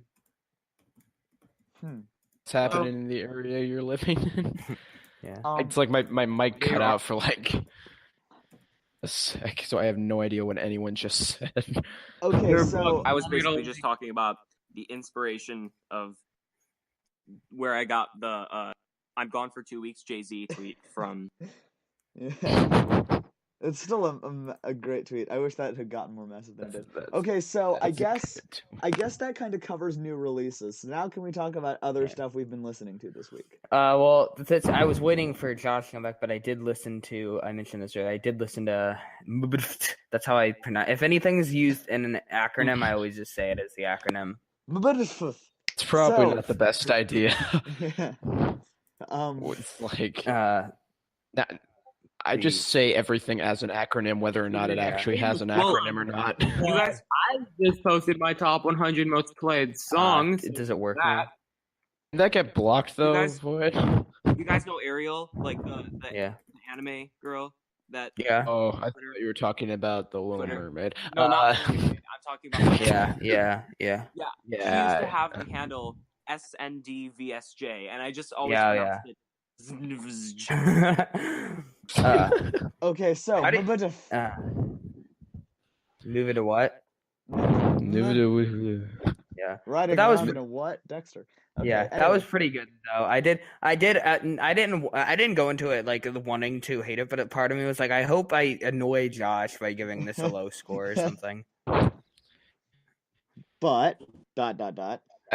S4: What's happening in the area you're living in?
S3: Yeah.
S4: It's like my mic cut
S5: There
S4: out for like a sec, so I have no idea what anyone just said.
S1: Okay,
S5: They're
S1: so
S2: I was basically
S5: Little-
S2: just talking about the inspiration of where I got the I'm gone for 2 weeks Jay-Z tweet from.
S1: yeah. It's still a great tweet. I wish that had gotten more massive than it did. Okay, so I guess that kind of covers new releases. So now can we talk about other stuff we've been listening to this week?
S3: Well, I was waiting for Josh to come back, but I did listen to. I mentioned this earlier. I did listen to. That's how I pronounce. If anything's used in an acronym, I always just say it as the acronym.
S4: It's probably
S1: So-
S4: not the best idea.
S1: Yeah.
S4: It's like I
S3: The-
S4: just say everything as an acronym, whether or not it
S3: Yeah.
S4: actually has an
S5: Well,
S4: acronym or not.
S5: You guys, I just posted my top 100 most played songs.
S3: Does it work now?
S4: Did that get blocked though,
S2: guys-
S4: Void?
S2: You guys know Ariel, like the
S3: Yeah.
S2: anime girl that.
S3: Yeah.
S4: Oh, I thought you were talking about the Little
S2: Twitter.
S4: Mermaid.
S2: No, not. I'm talking about.
S3: Yeah.
S2: She used to have the handle SNDVSJ, and I just always pronounced it.
S1: Okay, so
S3: How do move it to what? Yeah.
S1: Riding
S3: that was-
S1: around in a what, Dexter? Okay,
S3: Yeah, that
S1: anyway.
S3: was pretty good though. I didn't go into it like wanting to hate it, but part of me was like, I hope I annoy Josh by giving this a low score or something.
S1: But ...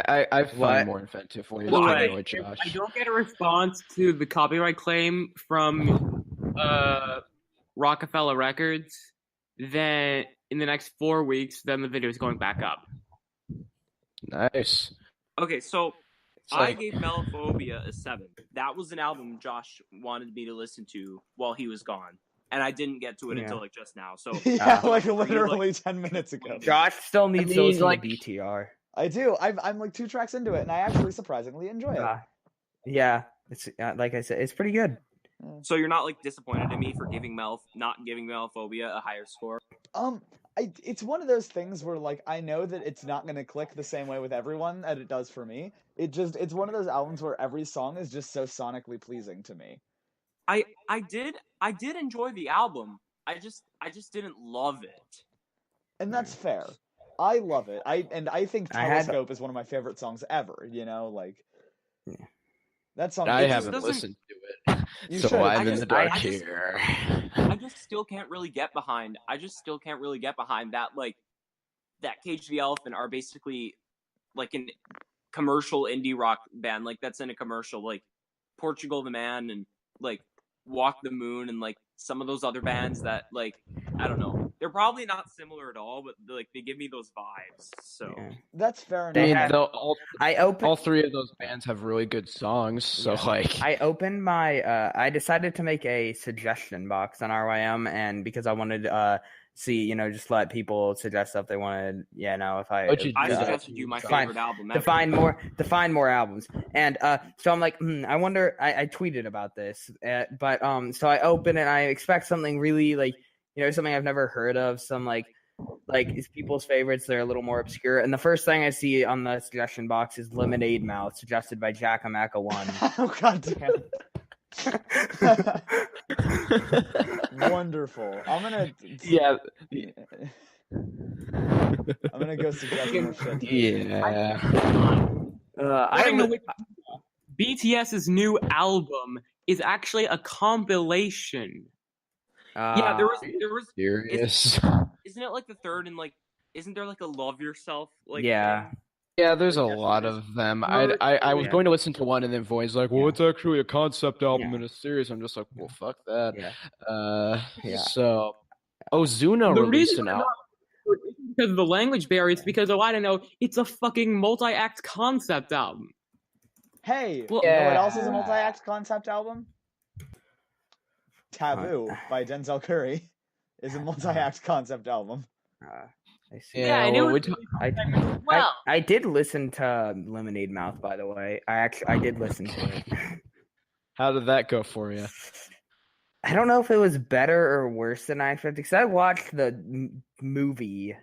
S4: I
S3: What?
S4: find more inventive ways
S5: Well,
S4: to
S5: I-
S4: annoy Josh.
S5: I don't get a response to the copyright claim from Rockefeller Records, then in the next 4 weeks, then the video is going back up.
S4: Nice.
S2: Okay, so
S4: It's
S2: I
S4: like-
S2: gave Melophobia a 7. That was an album Josh wanted me to listen to while he was gone, and I didn't get to it
S3: Yeah.
S2: until like just now. So
S1: Yeah, like
S2: Are you,
S1: literally 10 minutes ago.
S3: Josh still needs to
S4: mean,
S3: listen
S4: like-
S3: to BTR.
S1: I do. I'm like 2 tracks into it, and I actually surprisingly enjoy it.
S3: Yeah, it's like I said, it's pretty good.
S2: So you're not like disappointed in me for not giving Melophobia a higher score?
S1: It's one of those things where like I know that it's not gonna click the same way with everyone that it does for me. It's one of those albums where every song is just so sonically pleasing to me.
S2: I did enjoy the album. I just didn't love it.
S1: And that's fair. I love it. I think
S3: I had-
S1: Telescope is one of my favorite songs ever, you know, like
S3: Yeah.
S1: that song
S4: I
S2: just
S4: haven't
S2: doesn't-
S4: listened to it,
S1: You
S4: so
S1: should.
S4: I'm in
S2: just-
S4: the dark
S2: I just-
S4: here.
S2: I just still can't really get behind. That like that Cage the Elephant are basically like an commercial indie rock band, like that's in a commercial, like Portugal the Man and like Walk the Moon and like some of those other bands that like I don't know. They're probably not similar at all, but like they give me those vibes. So
S3: Yeah.
S1: That's fair
S4: I
S1: enough.
S4: mean,
S3: had-
S4: all
S3: I opened.
S4: three of those bands have really good songs, so
S3: Yeah.
S4: like
S3: I opened my. I decided to make a suggestion box on RYM, and because I wanted see, just let people suggest stuff they wanted. Yeah, no, if I.
S4: What'd you
S2: I
S4: do?
S2: suggested you my
S3: Fine.
S2: favorite album.
S3: to find more albums, and so I'm like, I wonder. I tweeted about this, but so I open it and I expect something really like something I've never heard of, some like it's people's favorites. They're a little more obscure, and the first thing I see on the suggestion box is Lemonade Mouth, suggested by Jackamacca1.
S1: Oh god damn. Wonderful. I'm gonna
S4: yeah,
S1: I'm gonna go suggest more shit.
S4: yeah.
S5: According to Wikipedia, BTS's new album is actually a compilation. Yeah, there was.
S4: Serious.
S2: Isn't it like the third and like? Isn't there like a Love Yourself? Like
S3: Yeah.
S2: thing?
S4: Yeah, there's a
S2: Like, that's
S4: lot
S2: what it
S4: of them.
S2: Merge-
S4: I was
S3: yeah.
S4: going to listen to one, and then Void's like, "Well,
S3: Yeah.
S4: it's actually a concept album
S3: Yeah.
S4: in a series." I'm just like, "Well, fuck that."
S3: Yeah. Yeah.
S4: So, Ozuna
S5: The
S4: released
S5: reason
S4: an
S5: I'm
S4: album.
S5: not isn't because of the language barrier. It's because I don't know. It's a fucking multi-act concept album.
S1: Hey,
S5: Well-
S1: you know what else is a
S3: Yeah.
S1: multi-act concept album? Taboo by Denzel Curry is a multi-act concept album.
S3: I see.
S5: Yeah, I knew
S4: well,
S5: well.
S3: I did listen to Lemonade Mouth, by the way. I did listen to it.
S4: How did that go for you?
S3: I don't know if it was better or worse than I expected, because I watched the movie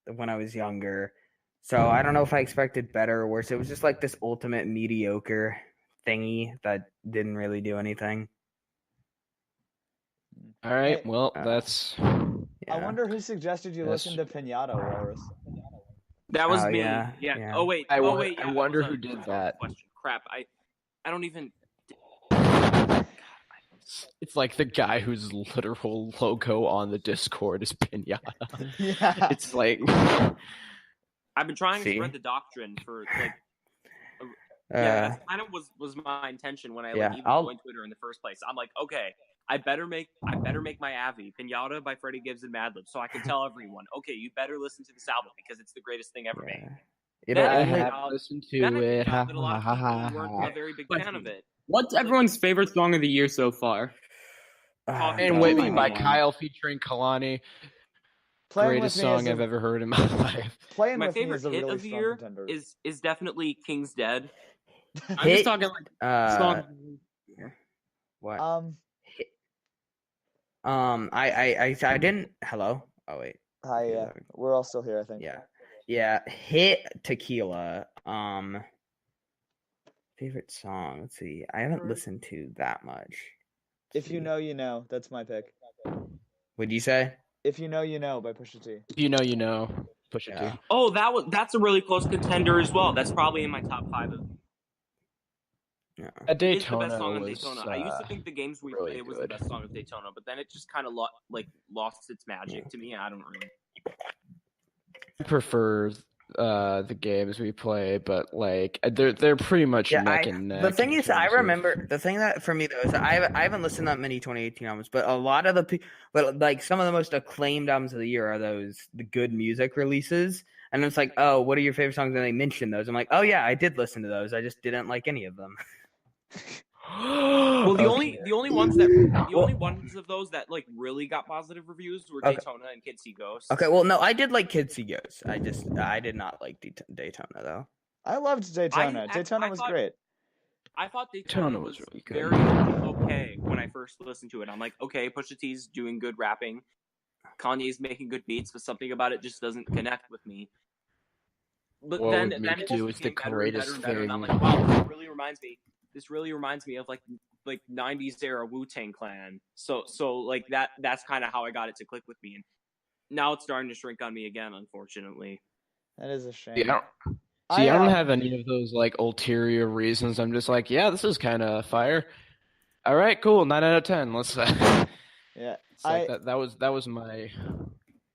S3: when I was younger, so I don't know if I expected better or worse. It was just like this ultimate mediocre thingy that didn't really do anything.
S4: All right,
S1: Hey,
S4: well, that's.
S3: Yeah.
S1: I wonder who suggested you
S4: That's-
S1: listen to Pinata, Walrus.
S2: That was
S3: Oh,
S2: me.
S3: yeah,
S2: Yeah.
S3: yeah.
S2: Oh wait.
S4: I
S2: Yeah,
S4: wonder
S2: that was
S4: who did
S2: a
S4: that.
S2: question. Crap. I don't even.
S4: It's like the guy whose literal logo on the Discord is Pinata.
S1: Yeah.
S4: It's like.
S2: I've been trying to
S3: See?
S2: spread the doctrine for like. Yeah, that's kind of was my intention when I
S3: Yeah,
S2: even
S3: I'll-
S2: joined Twitter in the first place. I'm like, okay, I better make my Avi Pinata by Freddie Gibbs and Madlib, so I can tell everyone, okay, you better listen to this album because it's the greatest thing ever made.
S3: It'll
S2: Then I
S3: only.
S2: found out-
S4: listened
S2: Then
S4: to
S2: I
S4: it.
S2: found out that a lot of people weren't a very big fan of it.
S5: What's everyone's favorite song of the year so far?
S2: Coffee
S4: And
S2: That's
S4: Whitney
S2: my
S4: by
S2: one.
S4: Kyle featuring Kalani.
S1: Playing
S4: Greatest
S1: with me is
S4: song I've ever heard in my life.
S1: Playing
S2: My
S1: with me
S2: favorite
S1: is a
S2: hit
S1: really
S2: of the
S1: strong
S2: year
S1: contender.
S2: is definitely King's Dead.
S5: I'm just talking like song.
S3: What?
S1: Um.
S3: I didn't. Hello. Oh wait.
S1: Hi. Yeah. We're all still here, I think.
S3: Yeah. Hit Tequila. Favorite song. Let's see. I haven't listened to that much.
S1: If you know, you know. That's my pick.
S3: What'd you say?
S1: If you know, you know by Pusha T.
S4: You know. Push it
S3: Yeah.
S4: to.
S2: Oh, that's a really close contender as well. That's probably in my top 5 of.
S3: Yeah.
S4: At
S2: It's the
S4: Daytona
S2: best song on
S4: was.
S2: Daytona. I used to think the games we
S4: really
S2: played was the
S4: good.
S2: best song of Daytona, but then it just kind of lost its magic to me. I don't really.
S4: I prefer the games we play, but like they're pretty much neck and neck.
S3: The thing
S4: in
S3: is, I
S4: terms of-
S3: remember the thing that for me though is I haven't listened to that many 2018 albums, but a lot of but like some of the most acclaimed albums of the year are the good music releases, and it's like, oh, what are your favorite songs? And they mention those. I'm like, oh yeah, I did listen to those. I just didn't like any of them.
S2: Well, the only ones of those that like really got positive reviews were
S3: Okay.
S2: Daytona and P.O.D.C.A.S.T.
S3: Okay, well, no, I did like P.O.D.C.A.S.T. I did not like Daytona though.
S1: I loved Daytona.
S2: I
S1: Daytona was
S2: thought-
S1: great.
S2: I thought Daytona
S4: Daytona
S2: was
S4: was really good.
S2: very okay when I first listened to it. I'm like, okay, Pusha T's doing good rapping, Kanye's making good beats, but something about it just doesn't connect with me. But
S4: What
S2: then
S4: would
S2: it
S4: make
S2: just
S4: do is the
S2: became better and better
S4: greatest
S2: and better, and I'm
S4: thing.
S2: like, wow, this really reminds me of like 90s era Wu-Tang Clan. So like that's kind of how I got it to click with me, and now it's starting to shrink on me again, unfortunately.
S1: That is a shame.
S4: Yeah. See, I don't have any of those like ulterior reasons. I'm just like, yeah, this is kind of fire. All right, cool. 9 out of 10. Let's.
S1: Yeah.
S4: It's like that was my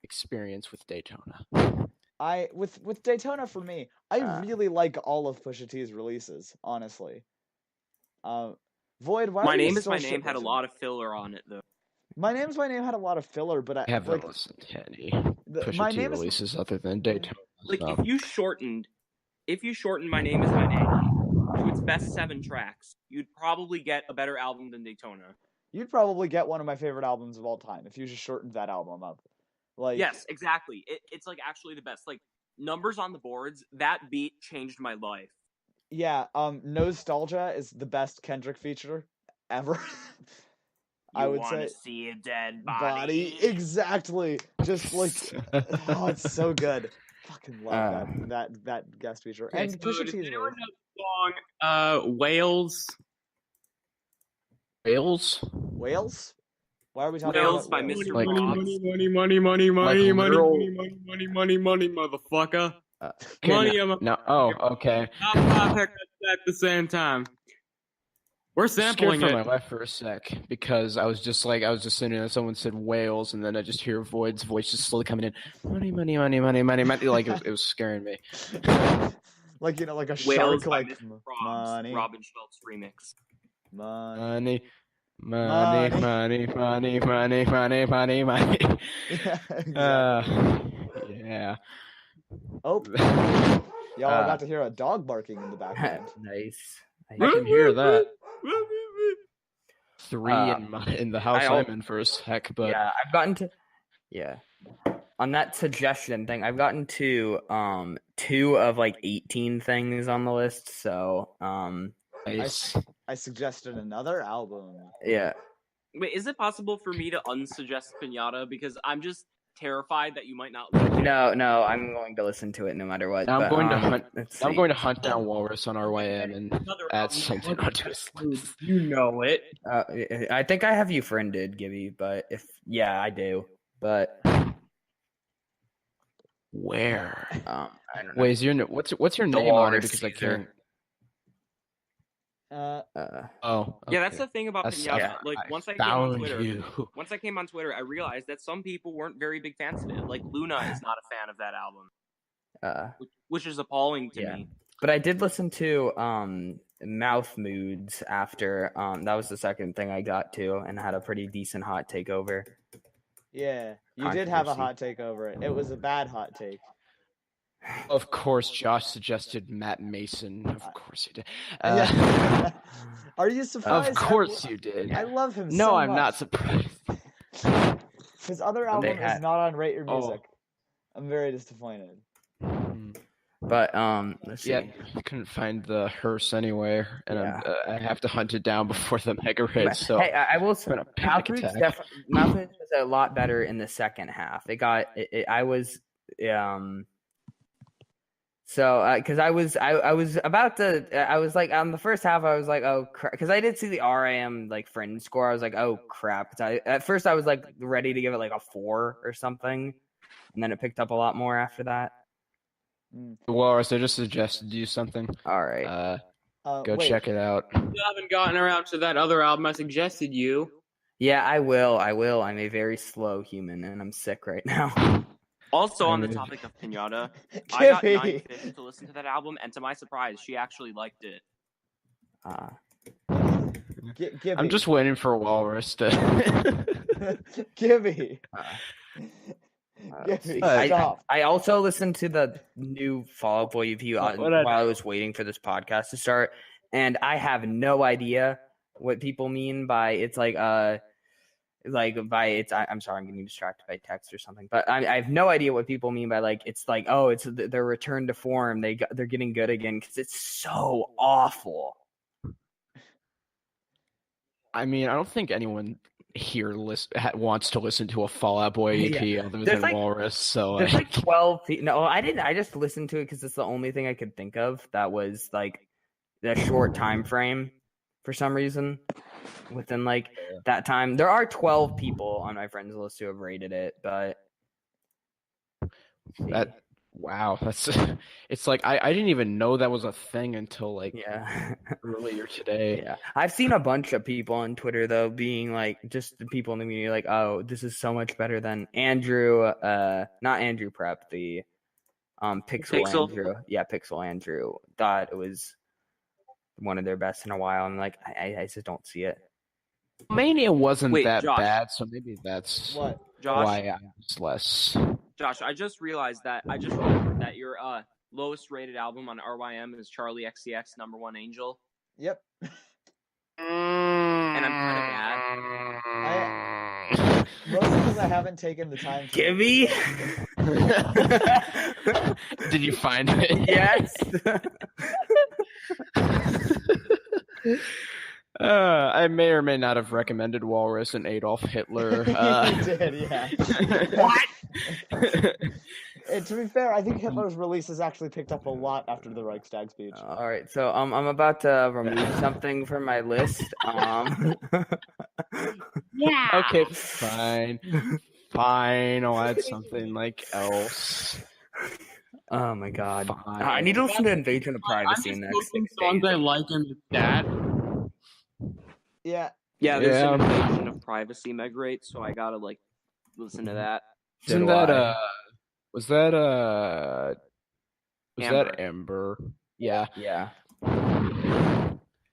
S4: experience with Daytona.
S1: With Daytona for me, I really like all of Pusha T's releases, honestly. Void, why
S2: My
S1: are you
S2: Name is
S1: still
S2: My Name had a
S1: shitposting?
S2: lot of filler on it though.
S1: My Name's My Name had a lot of filler, but
S4: I haven't listened to any Pusha
S1: My
S4: T
S1: Name is
S4: releases other than Daytona.
S2: Like
S4: so.
S2: if you shortened My Name is My Name to its best 7 tracks, you'd probably get a better album than Daytona.
S1: You'd probably get one of my favorite albums of all time if you just shortened that album up. Like
S2: Yes, exactly. It's like actually the best. Like numbers on the boards, that beat changed my life.
S1: Yeah, Nostalgia is the best Kendrick feature ever. I would say
S2: See a dead
S1: body. Exactly. Just like oh, it's so good. Fucking love that guest feature.
S5: Okay,
S1: And
S5: so
S1: Pusha
S5: does
S1: T's
S5: anyone
S1: release.
S5: know the song Wales?
S4: Wales?
S1: Wales? Why are we talking
S2: Wales
S1: about
S2: by
S1: Wales?
S2: Mr.
S4: Like-
S2: Boggs.
S5: Money, motherfucker.
S4: Okay,
S5: Money, I'm a
S4: no. Oh, okay.
S5: top 5 haircuts at the same time. We're
S4: Scared
S5: sampling
S4: for
S5: it.
S4: my life for a sec because I was just sitting there and someone said Wales and then I just hear Void's voice just slowly coming in. Money. Like it was scaring me.
S1: Like like a
S2: Wales
S1: shark,
S2: by
S1: like
S2: Mr. Boggs,
S1: money,
S2: Robin Schultz remix.
S1: money.
S4: Money.
S1: Yeah, exactly.
S4: Yeah.
S1: Oh, y'all got to hear a dog barking in the background.
S3: Nice.
S4: I can hear that. 3 in the house I'm in for a sec, but
S3: yeah, I've gotten to. Yeah. on that suggestion thing, I've gotten to 2 of like 18 things on the list. So
S4: Nice.
S1: I suggested another album.
S3: yeah.
S2: Wait, is it possible for me to unsuggest Pinata? Because I'm just terrified that you might not like it.
S3: No, I'm going to listen to it no matter what.
S4: Now I'm
S3: but,
S4: going to hunt.
S3: let's
S4: I'm
S3: see.
S4: going to hunt down Walrus on RYM and
S2: Another
S4: add
S2: album
S4: something
S2: that
S4: onto his list.
S5: You know it.
S3: I think I have you friended, Gibby, but I do. But
S4: Where?
S3: I don't know.
S4: Wait, is your what's your
S3: The
S4: name on it?
S3: Walrus
S4: Because I
S3: Caesar.
S4: can't.
S3: Uh,
S2: Yeah, that's the thing about Pinata. Like once I came on Twitter, once I came on Twitter, I realized that some people weren't very big fans of it. Like Luna is not a fan of that album, which is appalling to me.
S3: But I did listen to Mouth Moods after. That was the second thing I got to, and had a pretty decent hot take over.
S1: Yeah, you did have a hot take over it. It was a bad hot take.
S4: Of course, Josh suggested Matt Mason. Of course he did.
S1: Yeah. Are you surprised?
S4: Of course you did.
S1: I love him.
S4: No,
S1: so
S4: I'm
S1: much.
S4: not surprised.
S1: His other album is not on Rate Your Music. I'm very disappointed.
S3: But let's see.
S4: Yeah, I couldn't find the hearse anywhere, and I have to hunt it down before the mega hit. So
S3: hey, I will say,
S4: Mouth Moods
S3: was a lot better in the second half. I was so because I was about to I was like on the first half I was like, oh crap, because I did see the RIM like friend score. I was like, oh crap. At first I was like ready to give it like a 4 or something, and then it picked up a lot more after that.
S4: Walrus, I just suggested you something.
S3: All right.
S4: Go check it out.
S5: You haven't gotten around to that other album I suggested you.
S3: Yeah, I will. I'm a very slow human, and I'm sick right now.
S2: Also, on the topic of Pinata, I got 9 Fish to listen to that album, and to my surprise, she actually liked it.
S4: I'm just waiting for Walrus to.
S1: Gibby.
S3: I also listened to the new Fall Out Boy EP while I was waiting for this podcast to start, and I have no idea what people mean by it's like I'm sorry, I'm getting distracted by text or something, but I have no idea what people mean by it's their return to form. They're getting good again because it's so awful.
S4: I mean, I don't think anyone here wants to listen to a Fall Out Boy EP other than Walrus. So
S3: there's 12 people. No, I didn't. I just listened to it because it's the only thing I could think of that was like the short time frame for some reason. Within that time, there are 12 people on my friends list who have rated it, but
S4: that's it's like I didn't even know that was a thing until earlier today.
S3: Yeah, I've seen a bunch of people on Twitter though being just the people in the community like, oh, this is so much better than Andrew, not Andrew Prep, the Pixel Andrew. Yeah, Pixel Andrew thought it was one of their best in a while, and I just don't see it.
S4: Mania wasn't that
S2: Josh.
S4: bad, so maybe that's
S2: Josh?
S4: why I was less.
S2: Josh, I just remembered that your lowest rated album on RYM is Charlie XCX #1 Angel.
S1: Yep.
S2: And I'm kind of
S1: mad. Mostly because I haven't taken the time to
S3: Gibby?
S4: Did you find it?
S3: Yes.
S4: I may or may not have recommended Walrus and Adolf Hitler.
S1: You did, yeah.
S3: What?
S1: And to be fair, I think Hitler's release has actually picked up a lot after the Reichstag speech.
S3: All right, so I'm about to remove something from my list.
S4: Yeah. Okay, fine. I'll add something else.
S3: Oh my god!
S4: Fine.
S3: I need to listen to Invasion of Privacy next.
S5: Songs I like in the chat.
S1: Yeah.
S2: Yeah, there's an Invasion of Privacy Megrate, so I gotta listen to that.
S4: Isn't that was that Ember? Yeah.
S3: Yeah.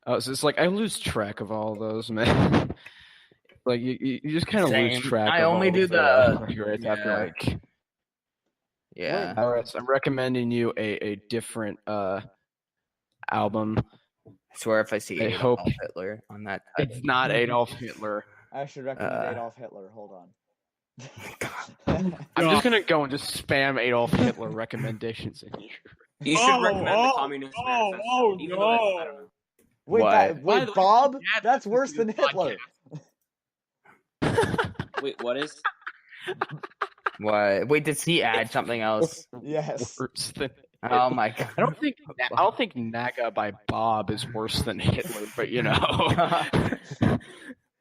S4: Oh, so it's I lose track of all those, man. You just kind of lose track.
S3: I
S4: of
S3: only
S4: all
S3: do the
S4: megagrades after
S3: Yeah.
S4: Alright, so I'm recommending you a different album.
S3: I swear if I see Adolf Hitler on that
S4: It's not Adolf Hitler.
S1: I should recommend Adolf Hitler. Hold on.
S4: I'm just gonna go and just spam Adolf Hitler recommendations in here.
S2: You should recommend the Communist Manifesto. Even though that's, I don't know.
S1: Wait,
S3: What?
S5: By the way,
S1: Bob?
S5: Dad
S1: That's
S5: listens
S1: worse
S5: to
S1: than
S5: this
S1: Hitler.
S2: Wait, what is?
S3: What? Wait, does he add something else?
S1: Yes.
S3: Worse than. Oh my god.
S4: I don't think Naga by Bob is worse than Hitler, but you know.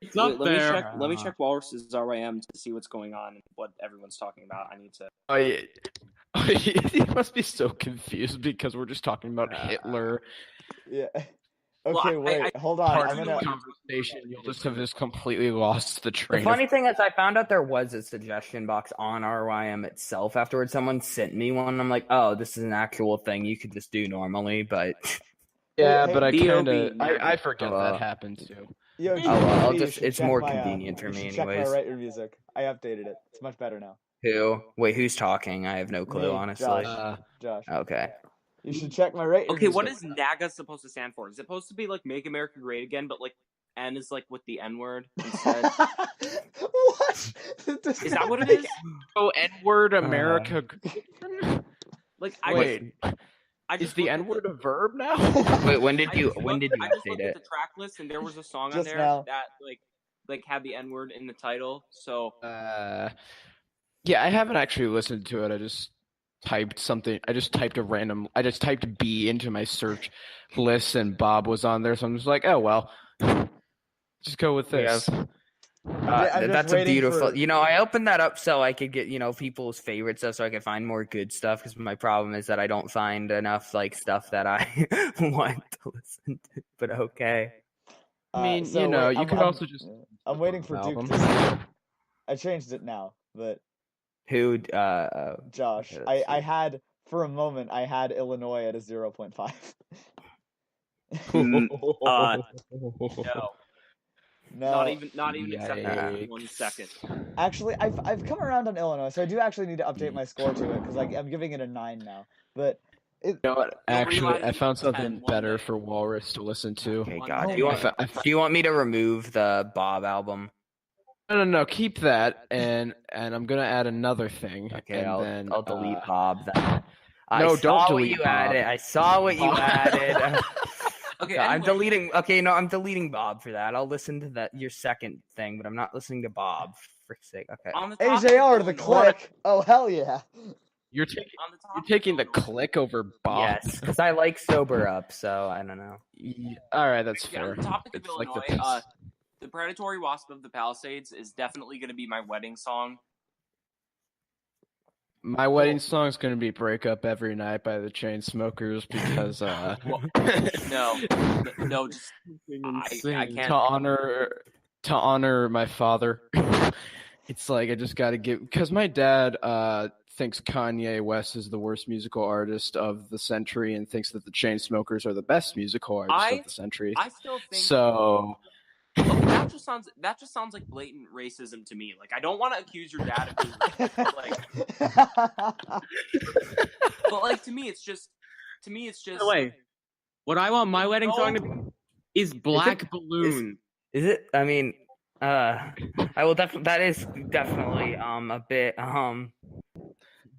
S5: It's up
S2: Wait,
S5: there.
S2: let me check Walrus's RYM to see what's going on and what everyone's talking about. I need to.
S4: Oh, yeah. He must be so confused because we're just talking about Hitler.
S1: Yeah.
S2: Well,
S1: Okay, wait. Hold on.
S4: Part
S1: I'm
S4: of
S1: gonna.
S4: the conversation, you'll just have just completely lost the
S3: The
S4: train.
S3: funny thing is, I found out there was a suggestion box on RYM itself afterwards. Someone sent me one. And I'm like, oh, this is an actual thing you could just do normally, but.
S4: Yeah,
S1: Hey,
S4: but I
S2: B.O.B.
S4: kind of I forget
S3: Oh,
S4: that happened too.
S1: Yo,
S3: Oh, well, I'll
S1: you
S3: just,
S1: should
S3: it's
S1: check
S3: more
S1: my,
S3: convenient for
S1: you
S3: me
S1: should check my
S3: anyways.
S1: Write Your Music. I updated it. It's much better now.
S3: Who? Wait, who's talking? I have no clue,
S1: Me,
S3: honestly.
S1: Josh.
S3: Okay.
S1: You should check my Write Your
S2: Okay,
S1: Music.
S2: what is NAGA supposed to stand for? Is it supposed to be like Make America Great Again, but like N is like with the N word instead?
S1: What?
S2: Is that what it is?
S4: Oh, N-word America.
S2: Like, I
S4: Wait,
S2: just
S4: is the
S2: looked at
S4: N-word a verb now?
S3: Wait, when did
S2: I
S3: you
S2: just
S3: when did
S2: looked-
S3: you
S2: I just
S3: update
S2: looked at
S3: it?
S2: the track list and there was a song on
S1: Just
S2: there
S1: now.
S2: that like had the N word in the title. So
S4: Yeah, I haven't actually listened to it. I just typed something. I just typed B into my search list, and Bob was on there. So I'm just like, oh well, just go with this.
S1: I'm just
S3: That's a
S1: waiting
S3: beautiful.
S1: for-
S3: I opened that up so I could get people's favorite stuff, so I could find more good stuff. Because my problem is that I don't find enough like stuff that I want to listen to. But okay.
S4: I mean,
S1: so
S4: you know,
S1: wait,
S4: you could also just.
S1: I'm waiting for Duke
S4: album.
S1: to see. I changed it now, but
S3: Who?
S1: Josh,
S3: let's
S1: I
S3: see.
S1: had for a moment I had Illinois at a 0.5.
S2: no,
S1: No,
S2: not even acceptable for
S4: Yikes.
S2: 1 second.
S1: actually, I've come around on Illinois, so I do actually need to update my score to it because I'm giving it a 9 now. But
S4: You know what?
S2: You'll
S4: Actually,
S2: realize
S4: I found
S2: it's 10
S4: something
S2: one
S4: better
S2: day.
S4: for Walrus to listen to.
S3: Okay,
S2: One
S3: God.
S2: day.
S3: Do you want me to remove the Bob album?
S4: No. Keep that, and I'm gonna add another thing.
S3: Okay,
S4: and
S3: I'll delete Bob then.
S4: No,
S3: I
S4: don't
S3: saw
S4: delete
S3: what you
S4: Bob.
S3: added. I saw what you
S4: Bob.
S3: added.
S2: Okay,
S3: So I'm
S2: anyway.
S3: deleting. Okay, no, I'm deleting Bob for that. I'll listen to your second thing, but I'm not listening to Bob. For sake. Okay.
S2: On the topic
S1: AJR
S2: of
S1: the
S2: Illinois-
S1: click. Oh hell yeah.
S4: You're taking
S2: on the
S4: you're
S2: topic
S4: taking the
S2: of Illinois-
S4: click over Bob.
S3: Yes, because I like sober up, so I don't know.
S4: All right, that's
S2: Yeah,
S4: fair.
S2: on the topic of
S4: It's like
S2: Illinois, the Predatory Wasp of the Palisades is definitely going to be my wedding song.
S4: my wedding song is gonna be "Break Up Every Night" by the Chainsmokers because
S2: No, just I can't.
S4: to honor my father. It's like I just got to give because my dad thinks Kanye West is the worst musical artist of the century and thinks that the Chainsmokers are the best musical artists of the century.
S2: I still think
S4: So
S2: okay, that just sounds like blatant racism to me. Like I don't want to accuse your dad of being racist, but like to me it's just
S5: By the way, what I want my wedding song to be is Black Balloon.
S3: Is it? I mean, I will definitely. That is definitely a bit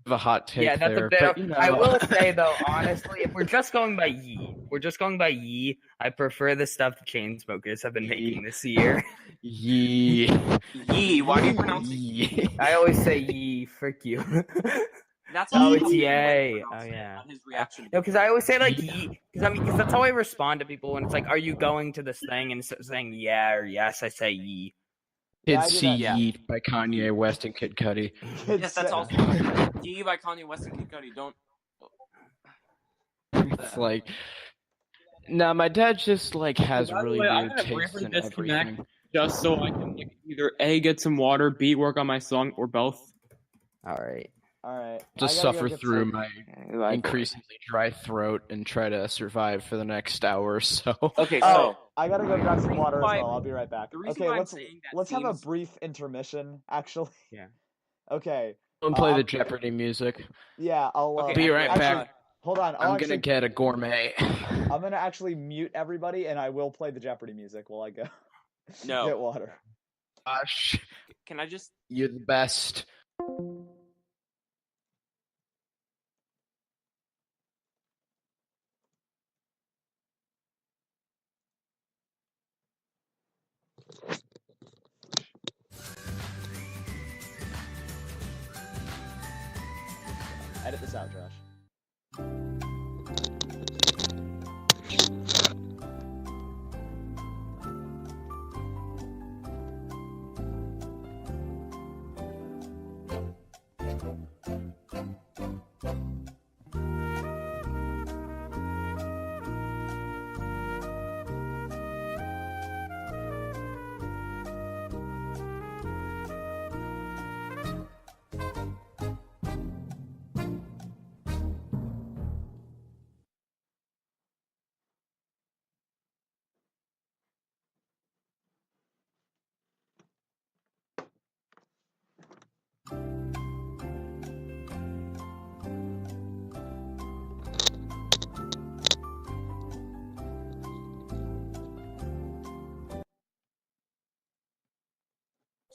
S4: the hot take
S3: Yeah, that's
S4: there.
S3: a bit.
S4: But, you know,
S3: I will say though, honestly, if we're just going by Yee, I prefer the stuff the Chainsmokers have been making this year.
S4: Yee.
S2: Why do you pronounce it?
S4: Yee.
S3: I always say Yee. Frick you.
S2: That's
S3: Oh,
S2: how
S3: it's
S2: he
S3: yay.
S2: pronounced
S3: Oh,
S2: it
S3: yeah.
S2: on his reaction.
S3: No, because I always say like Yee, because that's how I respond to people when it's like, "Are you going to this thing?" And instead of saying yeah or yes, I say Yee.
S1: Yeah, I
S4: Kids
S1: do
S4: See
S1: that.
S4: Yeet by Kanye West and Kid Cudi.
S2: Yes, that's also Yee by Kanye West and Kid Cudi. Don't.
S4: It's like, nah, my dad just like has
S5: By the
S4: really
S5: way, I'm
S4: weird
S5: gonna
S4: tastes
S5: briefly
S4: in
S5: disconnect
S4: everything.
S5: just so I can like, either A, get some water, B, work on my song, or both.
S3: All right.
S1: All right.
S4: Just
S1: I gotta go
S4: suffer
S1: get
S4: through
S1: some-
S4: my increasingly dry throat and try to survive for the next hour or so.
S2: Okay,
S1: Oh,
S2: so
S1: I gotta go grab some water as
S2: why-
S1: well. I'll be right back.
S2: the reason
S1: Okay,
S2: why I'm
S1: let's
S2: saying that
S1: have a
S2: seems-
S1: brief intermission. Actually.
S3: Yeah.
S1: Okay.
S4: And play the
S1: I'll-
S4: Jeopardy music.
S1: Yeah, I'll
S2: Okay,
S4: Be right
S1: actually,
S4: back.
S1: Hold on.
S4: I'm gonna get a gourmet.
S1: I'm gonna actually mute everybody, and I will play the Jeopardy music while I go get
S2: no.
S1: water.
S4: Josh,
S2: Can I just?
S4: you're the best.
S1: Edit this out, Josh.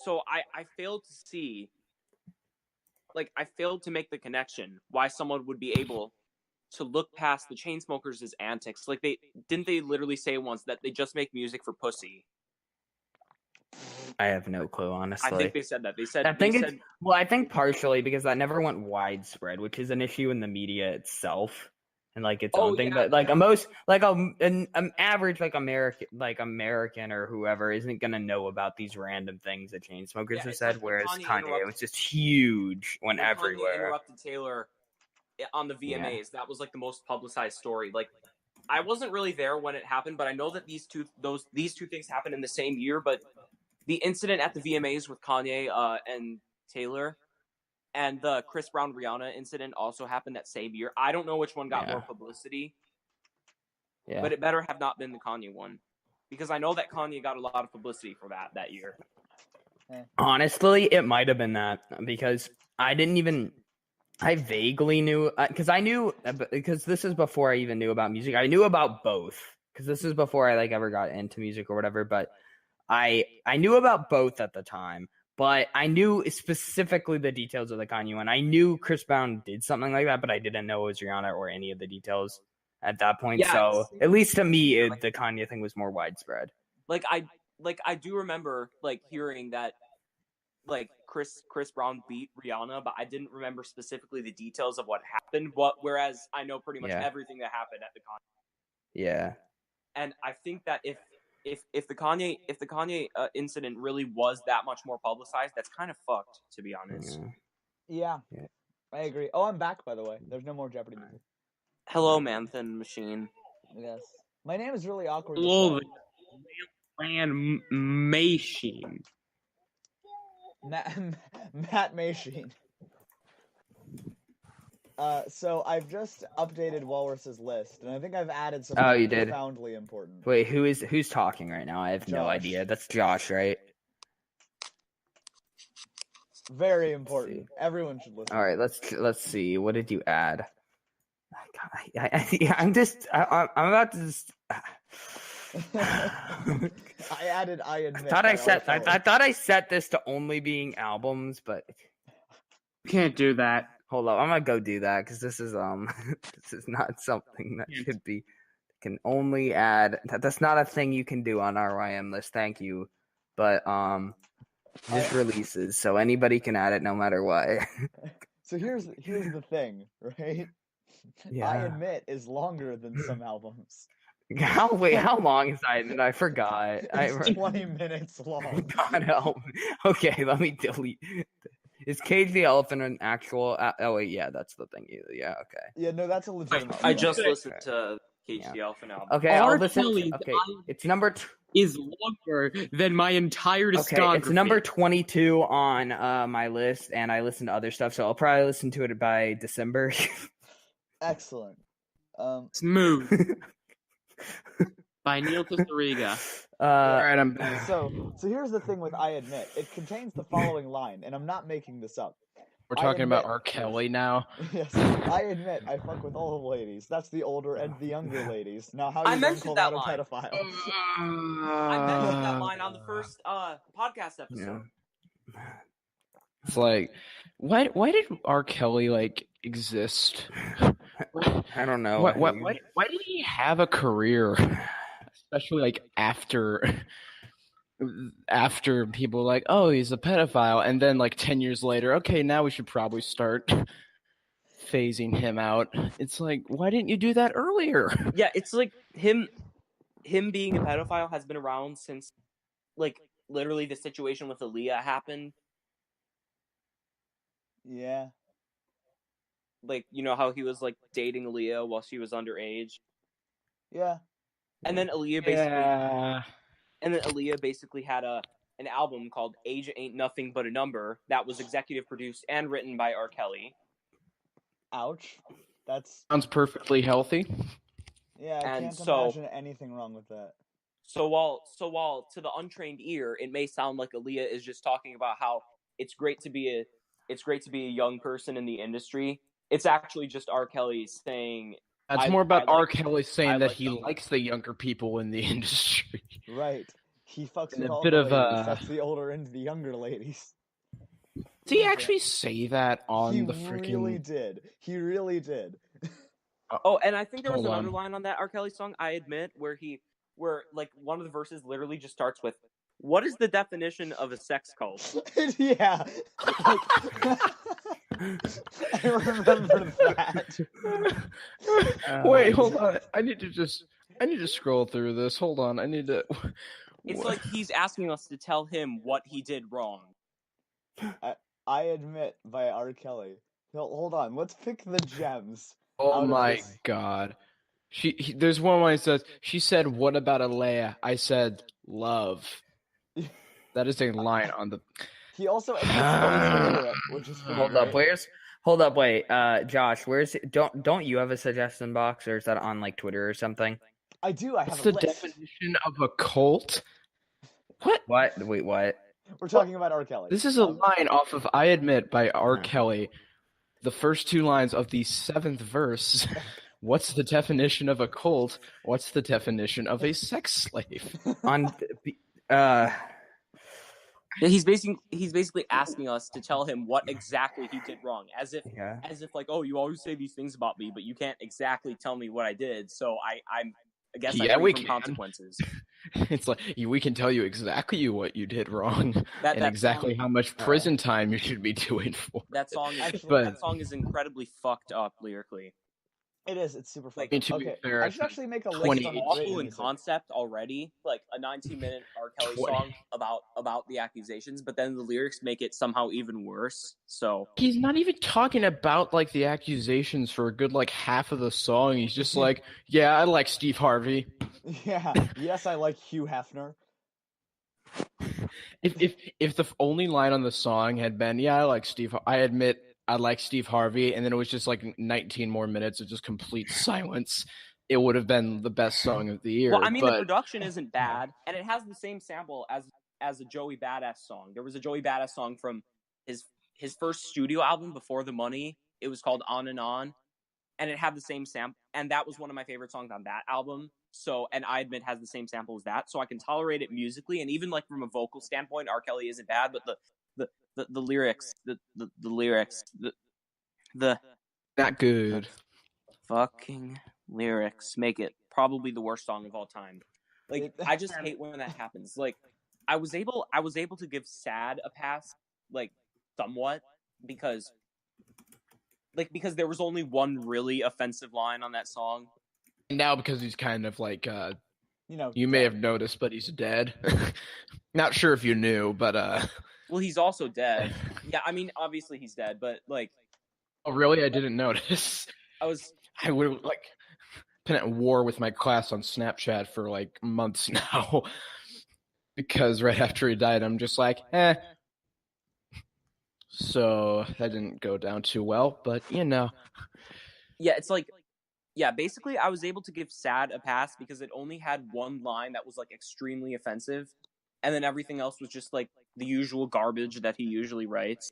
S2: So I failed to see, like, I failed to make the connection why someone would be able to look past the Chainsmokers' antics. Like, didn't they literally say once that they just make music for pussy?
S3: I have no clue,
S2: I
S3: honestly.
S2: think they said that. They said.
S3: I think partially because that never went widespread, which is an issue in the media itself and like its own thing.
S2: yeah.
S3: But like an average American or whoever isn't gonna know about these random things that Chainsmokers
S2: Yeah,
S3: have
S2: it's
S3: said.
S2: like when
S3: whereas
S2: Kanye
S3: Kanye
S2: interrupted-
S3: was just huge
S2: when Kanye
S3: everywhere.
S2: interrupted Taylor on the VMAs, that was like the most publicized story. Like, I wasn't really there when it happened, but I know that these two things happened in the same year. But the incident at the VMAs with Kanye and Taylor, and the Chris Brown Rihanna incident also happened that same year. I don't know which one got more publicity, but it better have not been the Kanye one, because I know that Kanye got a lot of publicity for that year.
S3: Honestly, it might have been that because I vaguely knew because this is before I even knew about music. I knew about both because this is before I like ever got into music or whatever. But I knew about both at the time, but I knew specifically the details of the Kanye one. I knew Chris Brown did something like that, but I didn't know it was Rihanna or any of the details at that point.
S2: Yeah,
S3: so at least to me, the Kanye thing was more widespread.
S2: I do remember like hearing that like Chris Brown beat Rihanna, but I didn't remember specifically the details of what happened. Whereas I know pretty much everything that happened at the Kanye.
S3: Yeah.
S2: And I think that if the Kanye incident really was that much more publicized, that's kind of fucked, to be honest.
S1: Yeah. I agree. Oh, I'm back, by the way. There's no more Jeopardy music.
S2: Hello, Manthan Machine.
S1: Yes. My name is really awkward.
S5: Hello, man, machine.
S1: Matt Machine. So I've just updated Walrus's list, and I think I've added something
S3: Oh, you did?
S1: profoundly important.
S3: Wait, who's talking right now? I have no
S1: Josh.
S3: idea. That's Josh, right?
S1: Very important. Everyone should listen.
S3: All right, let's see. What did you add? I'm about to just.
S1: I added. I admit.
S3: I thought I set this to only being albums, but
S5: Can't do that.
S3: hold up, I'm gonna go do that because this is this is not something that should be. Can only add. That's not a thing you can do on RYM list. Thank you, but just releases, so anybody can add it no matter what.
S1: So here's the thing, right?
S3: Yeah.
S1: I admit is longer than some albums.
S3: How long is I admit? I forgot.
S1: It's 20 minutes long.
S3: God help me. Okay, let me delete. Is Cage the Elephant an actual? Oh wait, yeah, that's the thing. Yeah, okay.
S1: Yeah, no, that's a legitimate.
S2: I just listened to Cage the Elephant album.
S3: Okay, I'll listen.
S5: Kelly's
S3: Okay, it's number.
S5: Is longer than my entire
S3: Okay,
S5: discography.
S3: it's number 22 on my list, and I listen to other stuff, so I'll probably listen to it by December.
S1: Excellent.
S5: Smooth. By Neil Testoriga.
S3: All
S4: right, I'm back.
S1: So here's the thing with I admit. It contains the following line, and I'm not making this up.
S4: We're talking about
S1: admit-
S4: R. Kelly now.
S1: Yes, I admit I fuck with all the ladies. That's the older and the younger ladies. Now, how
S2: I
S1: you gonna
S2: mentioned
S1: call that
S2: that
S1: a
S2: line.
S1: pedophile?
S2: I mentioned that line on the first podcast episode.
S4: It's like, why did R. Kelly like exist?
S3: I don't know.
S4: Why did he have a career, especially like after people were like, oh, he's a pedophile, and then like 10 years later, okay, now we should probably start phasing him out. It's like, why didn't you do that earlier?
S2: Yeah, it's like him being a pedophile has been around since, like, literally the situation with Aaliyah happened.
S1: Yeah.
S2: Like, you know how he was like dating Aaliyah while she was underage,
S1: Yeah.
S2: and then Aaliyah basically had an album called "Age Ain't Nothing But a Number" that was executive produced and written by R. Kelly.
S1: Ouch. That's
S4: Sounds perfectly healthy.
S1: yeah. I
S2: And
S1: can't
S2: so-
S1: imagine anything wrong with that.
S2: So while to the untrained ear, it may sound like Aaliyah is just talking about how it's great to be a young person in the industry. It's actually just R. Kelly saying
S4: It's more about
S2: I
S4: R.
S2: like-
S4: Kelly saying
S2: I
S4: that
S2: like
S4: he
S2: young
S4: likes the younger people in the industry.
S1: Right. He fucks
S4: And
S1: with
S4: a
S1: all
S4: bit
S1: the
S4: of,
S1: ladies. That's the older and the younger ladies.
S4: Did he actually say that on
S1: He
S4: the freaking?
S1: really did. He really did.
S2: Oh, and I think there was
S4: Hold
S2: another
S4: on.
S2: line on that R. Kelly song, I admit, where like one of the verses literally just starts with, "What is the definition of a sex cult?"
S1: Yeah. I remember that.
S4: Wait, hold on. I need to scroll through this. Hold on. I need to.
S2: It's like he's asking us to tell him what he did wrong.
S1: I admit by R. Kelly. Hold on. Let's pick the gems.
S4: Oh
S1: out of
S4: my
S1: this.
S4: god. There's one line that says, she said, what about Alea? I said, love. That is a line on the.
S1: He also admits that he's illiterate, which is pretty great.
S3: Hold up, wait, Josh, don't you have a suggestion box, or is that on like Twitter or something?
S1: I do. I have
S4: What's
S1: a
S4: the
S1: list.
S4: definition of a cult? What?
S3: What? Wait, what?
S1: We're talking about R. Kelly.
S4: This is a line off of I Admit by R. Kelly. The first two lines of the 7th verse. What's the definition of a cult? What's the definition of a sex slave?
S2: He's basically asking us to tell him what exactly he did wrong, as if like, oh, you always say these things about me, but you can't exactly tell me what I did, so I guess I'm free from consequences.
S4: It's like, we can tell you exactly what you did wrong
S2: That
S4: exactly
S2: song,
S4: how much prison time you should be doing for.
S2: that song is incredibly fucked up lyrically.
S1: It is. It's super fun.
S2: Like,
S4: to be
S1: Okay,
S4: fair,
S1: I should actually make a list
S4: 20
S1: on
S2: awful
S1: great
S2: in
S1: music.
S2: concept already, like a 19-minute R. Kelly
S4: 20.
S2: song about the accusations, but then the lyrics make it somehow even worse. So
S4: He's not even talking about like the accusations for a good like half of the song. He's just like, yeah, I like Steve Harvey.
S1: Yeah. Yes, I like Hugh Hefner.
S4: If the only line on the song had been, yeah, I admit I like Steve Harvey, and then it was just like 19 more minutes of just complete silence, it would have been the best song of the year.
S2: well, I mean,
S4: but
S2: the production isn't bad, and it has the same sample as a Joey Badass song. There was a Joey Badass song from his first studio album before The Money. It was called On, and it had the same sample, and that was one of my favorite songs on that album. So, and I admit has the same sample as that, so I can tolerate it musically, and even like from a vocal standpoint, R. Kelly isn't bad, but the lyrics, the lyrics, the
S4: not good.
S2: fucking lyrics make it probably the worst song of all time. Like, I just hate when that happens. Like, I was able to give Sad a pass, like, somewhat, because there was only one really offensive line on that song.
S4: And now because he's kind of like,
S1: You
S4: may have noticed, but he's dead. Not sure if you knew, but
S2: Well, he's also dead. Yeah, I mean, obviously he's dead, but like,
S4: oh really? I didn't notice.
S2: I
S4: would have like been at war with my class on Snapchat for like months now. Because right after he died, I'm just like, eh. So that didn't go down too well, but
S2: yeah, it's like, yeah, basically I was able to give Sad a pass because it only had one line that was like extremely offensive, and then everything else was just like the usual garbage that he usually writes.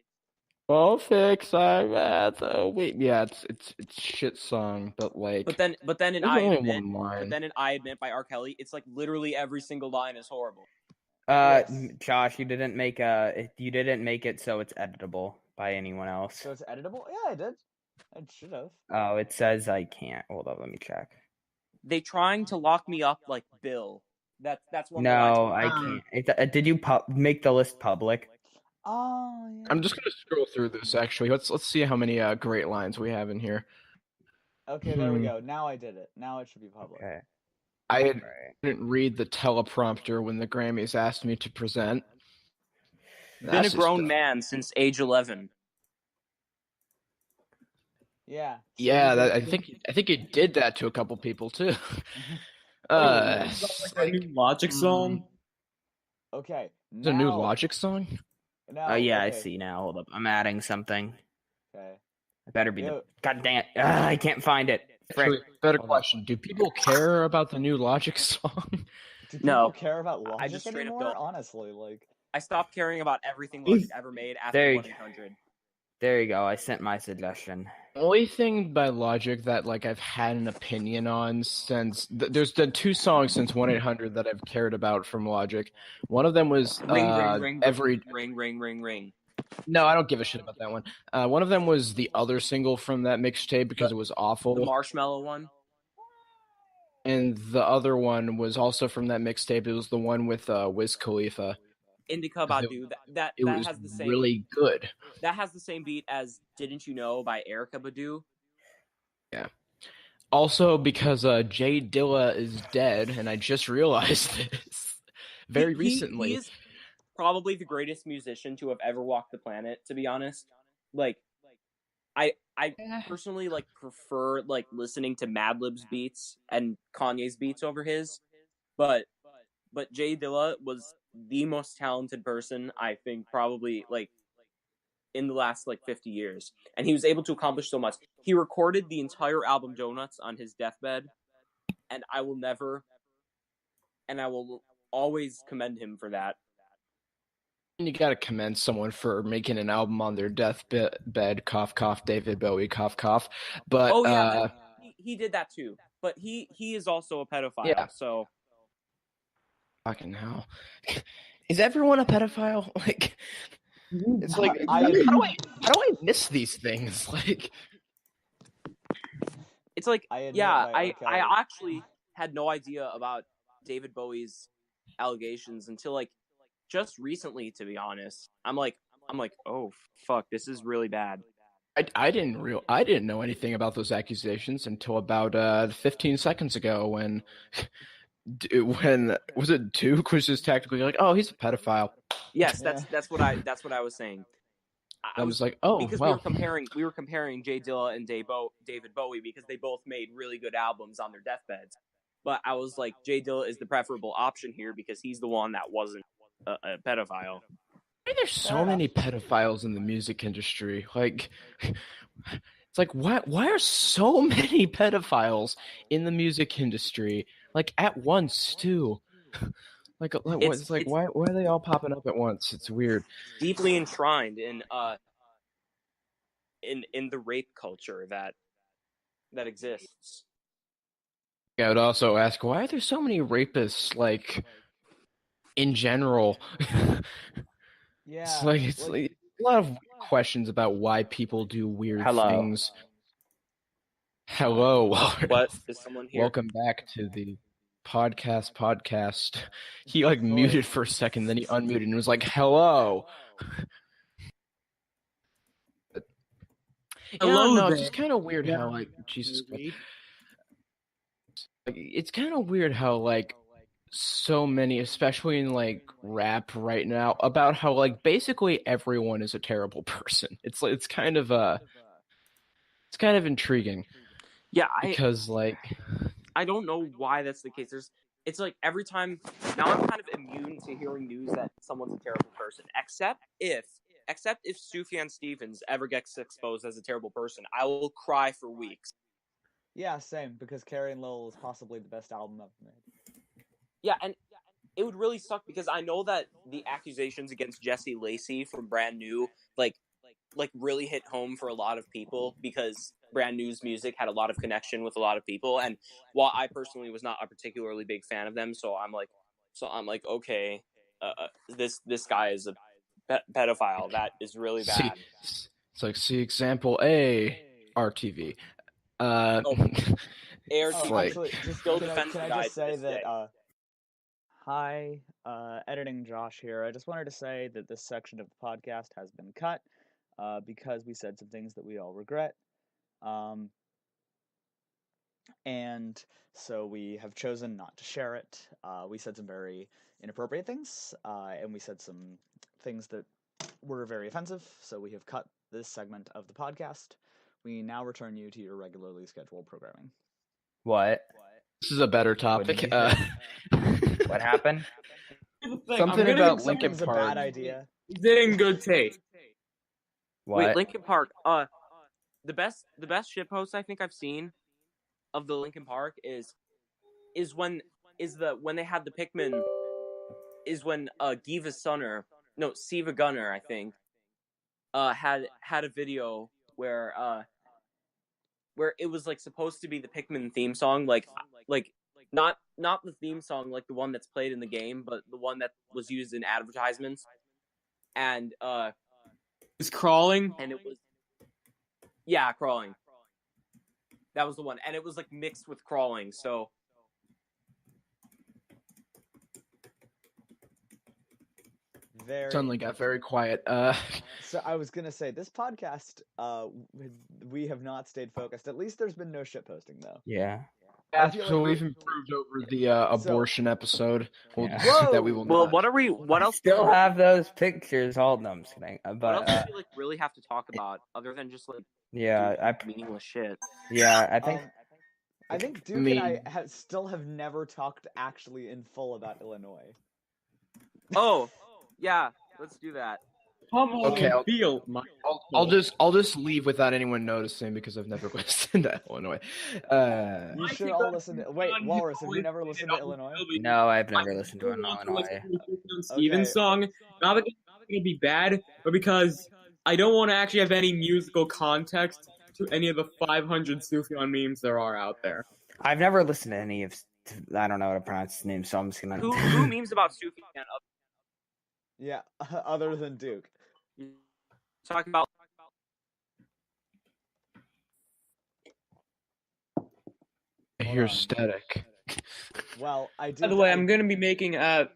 S4: Won't fix our math. Oh wait, yeah, it's shit song, but like.
S2: But then in
S4: there's
S2: I
S4: only
S2: Admit,
S4: one line.
S2: but then in I Admit by R. Kelly, it's like literally every single line is horrible.
S1: Yes.
S3: Josh, you didn't make it so it's editable by anyone else.
S1: So it's editable? Yeah, I did. I should have.
S3: Oh, it says I can't. Hold up, let me check.
S2: They trying to lock me up like Bill. That's one of the
S3: No,
S2: lines.
S3: I can't. Did you make the list public?
S1: Oh, yeah.
S4: I'm just gonna scroll through this actually. Let's see how many great lines we have in here.
S1: Okay, there we go. Now I did it. Now it should be public.
S3: Okay.
S4: I didn't read the teleprompter when the Grammys asked me to present.
S2: Been a grown man since age 11.
S1: Yeah.
S4: Yeah, I think he did that to a couple people too.
S5: Like a new Logic song.
S1: Okay.
S4: It's a new Logic song.
S1: Now,
S3: Yeah,
S1: okay.
S3: I see now. Hold up, I'm adding something.
S1: Okay.
S3: It better be the. God dang it! I can't find it.
S4: Actually, better question: do people care about the new Logic song?
S1: Do people care about Logic
S2: just straight up
S1: anymore?
S2: don't.
S1: Honestly, like.
S2: I stopped caring about everything Logic ever made after 1-800.
S3: There you go. I sent my suggestion.
S4: The only thing by Logic that like I've had an opinion on since there's been 2 songs since 1-800 that I've cared about from Logic. One of them was
S2: ring.
S4: No, I don't give a shit about that one. One of them was the other single from that mixtape because it was awful.
S2: The Marshmallow one.
S4: And the other one was also from that mixtape. It was the one with Wiz Khalifa.
S2: Indica Badu. That
S4: was
S2: has the same.
S4: Really good.
S2: That has the same beat as "Didn't You Know" by Erykah Badu.
S4: Yeah. Also, because Jay Dilla is dead, and I just realized this very recently.
S2: He is probably the greatest musician to have ever walked the planet. To be honest, like, I personally like prefer like listening to Madlib's beats and Kanye's beats over his, but Jay Dilla was the most talented person I think probably like in the last like 50 years, and he was able to accomplish so much. He recorded the entire album Donuts on his deathbed, and I will always commend him for that.
S4: You gotta commend someone for making an album on their deathbed. Cough, cough. David Bowie. Cough, cough. But
S2: he did that too. But he is also a pedophile.
S4: Yeah.
S2: So
S4: fucking hell, is everyone a pedophile? Like, it's like how do I miss these things? Like,
S2: it's like I
S1: I
S2: actually had no idea about David Bowie's allegations until like just recently, to be honest. I'm like, oh fuck, this is really bad.
S4: I didn't know anything about those accusations until about 15 seconds ago when was it Duke was just tactically like, oh, he's a pedophile.
S2: Yes, that's what I was saying.
S4: I was like, oh,
S2: because
S4: well.
S2: we were comparing Jay Dilla and David Bowie because they both made really good albums on their deathbeds. But I was like, Jay Dilla is the preferable option here because he's the one that wasn't a pedophile.
S4: Why are there so many pedophiles in the music industry? Like, it's like why are so many pedophiles in the music industry? Like at once too. Like why are they all popping up at once? It's weird.
S2: Deeply enshrined in the rape culture that exists.
S4: I would also ask, why are there so many rapists, like, in general?
S1: Yeah.
S4: It's like a lot of questions about why people do weird things. Hello.
S2: What? Is someone here?
S4: Welcome back to the podcast. He like muted for a second, then he unmuted and was like, hello.
S5: Hello there.
S4: It's just kind of weird how like Jesus Christ. Like, it's kind of weird how like so many, especially in like rap right now, about how like basically everyone is a terrible person. It's kind of intriguing.
S2: Yeah,
S4: because like
S2: I don't know why that's the case. It's like every time now I'm kind of immune to hearing news that someone's a terrible person, except if Sufjan Stevens ever gets exposed as a terrible person, I will cry for weeks.
S1: Yeah, same, because Carrie and Lowell is possibly the best album ever made.
S2: Yeah, and it would really suck because I know that the accusations against Jesse Lacey from Brand New, like like really hit home for a lot of people because Brand New's music had a lot of connection with a lot of people. And while I personally was not a particularly big fan of them, so I'm like, okay, this guy is a pedophile. That is really
S4: See,
S2: bad.
S4: it's like, see example A, RTV.
S2: It's
S4: like-
S1: actually, just
S2: Still
S1: can
S2: defends
S1: I
S2: the guy
S1: just
S2: to
S1: say
S2: this
S1: that
S2: day.
S1: hi, editing Josh here. I just wanted to say that this section of the podcast has been cut because we said some things that we all regret. And so we have chosen not to share it. We said some very inappropriate things, and we said some things that were very offensive, so we have cut this segment of the podcast. We now return you to your regularly scheduled programming.
S3: What?
S4: This is a better topic.
S3: What happened?
S4: Something about Linkin
S1: Something's a
S4: Park.
S1: bad idea.
S5: Is it in good taste?
S3: What?
S2: Wait, Linkin Park. The best shitpost I think I've seen of the Linkin Park is when they had the Pikmin is when Siva Gunner, I think, had a video where it was like supposed to be the Pikmin theme song, like not the theme song like the one that's played in the game, but the one that was used in advertisements, and
S5: It's crawling.
S2: and it was crawling. That was the one, and it was like mixed with crawling, so.
S4: Suddenly got very quiet.
S1: So I was gonna say this podcast, we have not stayed focused. At least there's been no shit posting though.
S3: Yeah.
S1: I feel
S4: So
S1: like
S4: we've improved over the abortion episode
S3: Yeah.
S4: that we will.
S2: Well,
S4: not.
S2: what else?
S3: Still have those pictures. Hold them. I'm just kidding.
S2: What
S3: But
S2: else do we like really have to talk about other than just like
S3: yeah,
S2: meaningless shit?
S3: I think
S1: I think Duke
S4: mean-
S1: and I still have never talked actually in full about Illinois.
S2: Oh, yeah, let's do that.
S4: Okay, I'll-
S5: feel.
S4: I'll just leave without anyone noticing because I've never listened to Illinois.
S1: You should all listen to. Wait, Walrus, have you never listened to Illinois?
S3: no, I've never listened to an Illinois.
S5: Stevens song. Not because it'll be bad, but because I don't want to actually have any musical context to any of the 500 Sufjan memes there are out there.
S3: I've never listened to any of. I don't know how to pronounce his name, so I'm just gonna.
S2: Who memes about Sufjan?
S1: Yeah, other than Duke.
S2: Talk about.
S4: I hear static.
S1: Well, I did.
S5: By the way, I'm going to be making I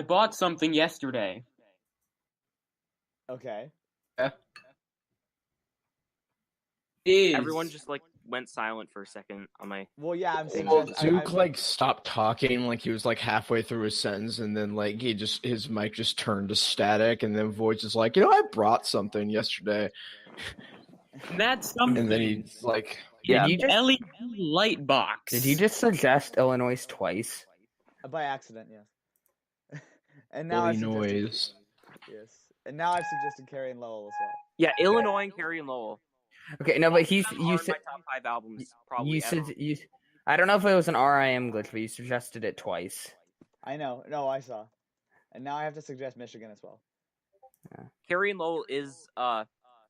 S5: bought something yesterday.
S1: Okay.
S2: Everyone just like went silent for a second on my.
S1: Well, yeah, I'm saying.
S4: Well, Duke like stopped talking, like he was like halfway through his sentence, and then like his mic just turned to static, and then voice is like, I brought something yesterday,
S5: And that's something.
S4: and then he's like,
S3: Did you just
S5: LED light box.
S3: Did you just suggest Illinois twice?
S1: By accident, yes. And now I've suggested.
S4: Illinois.
S1: Yes. And now I've suggested Carrie and Lowell as well.
S2: Yeah, Illinois and Carrie and Lowell.
S3: Okay, no, but you
S2: My
S3: said
S2: top 5 albums probably.
S3: you
S2: ever.
S3: said you. I don't know if it was an RIM glitch, but you suggested it twice.
S1: I know. No, I saw. And now I have to suggest Michigan as well.
S2: Carrie and Lowell is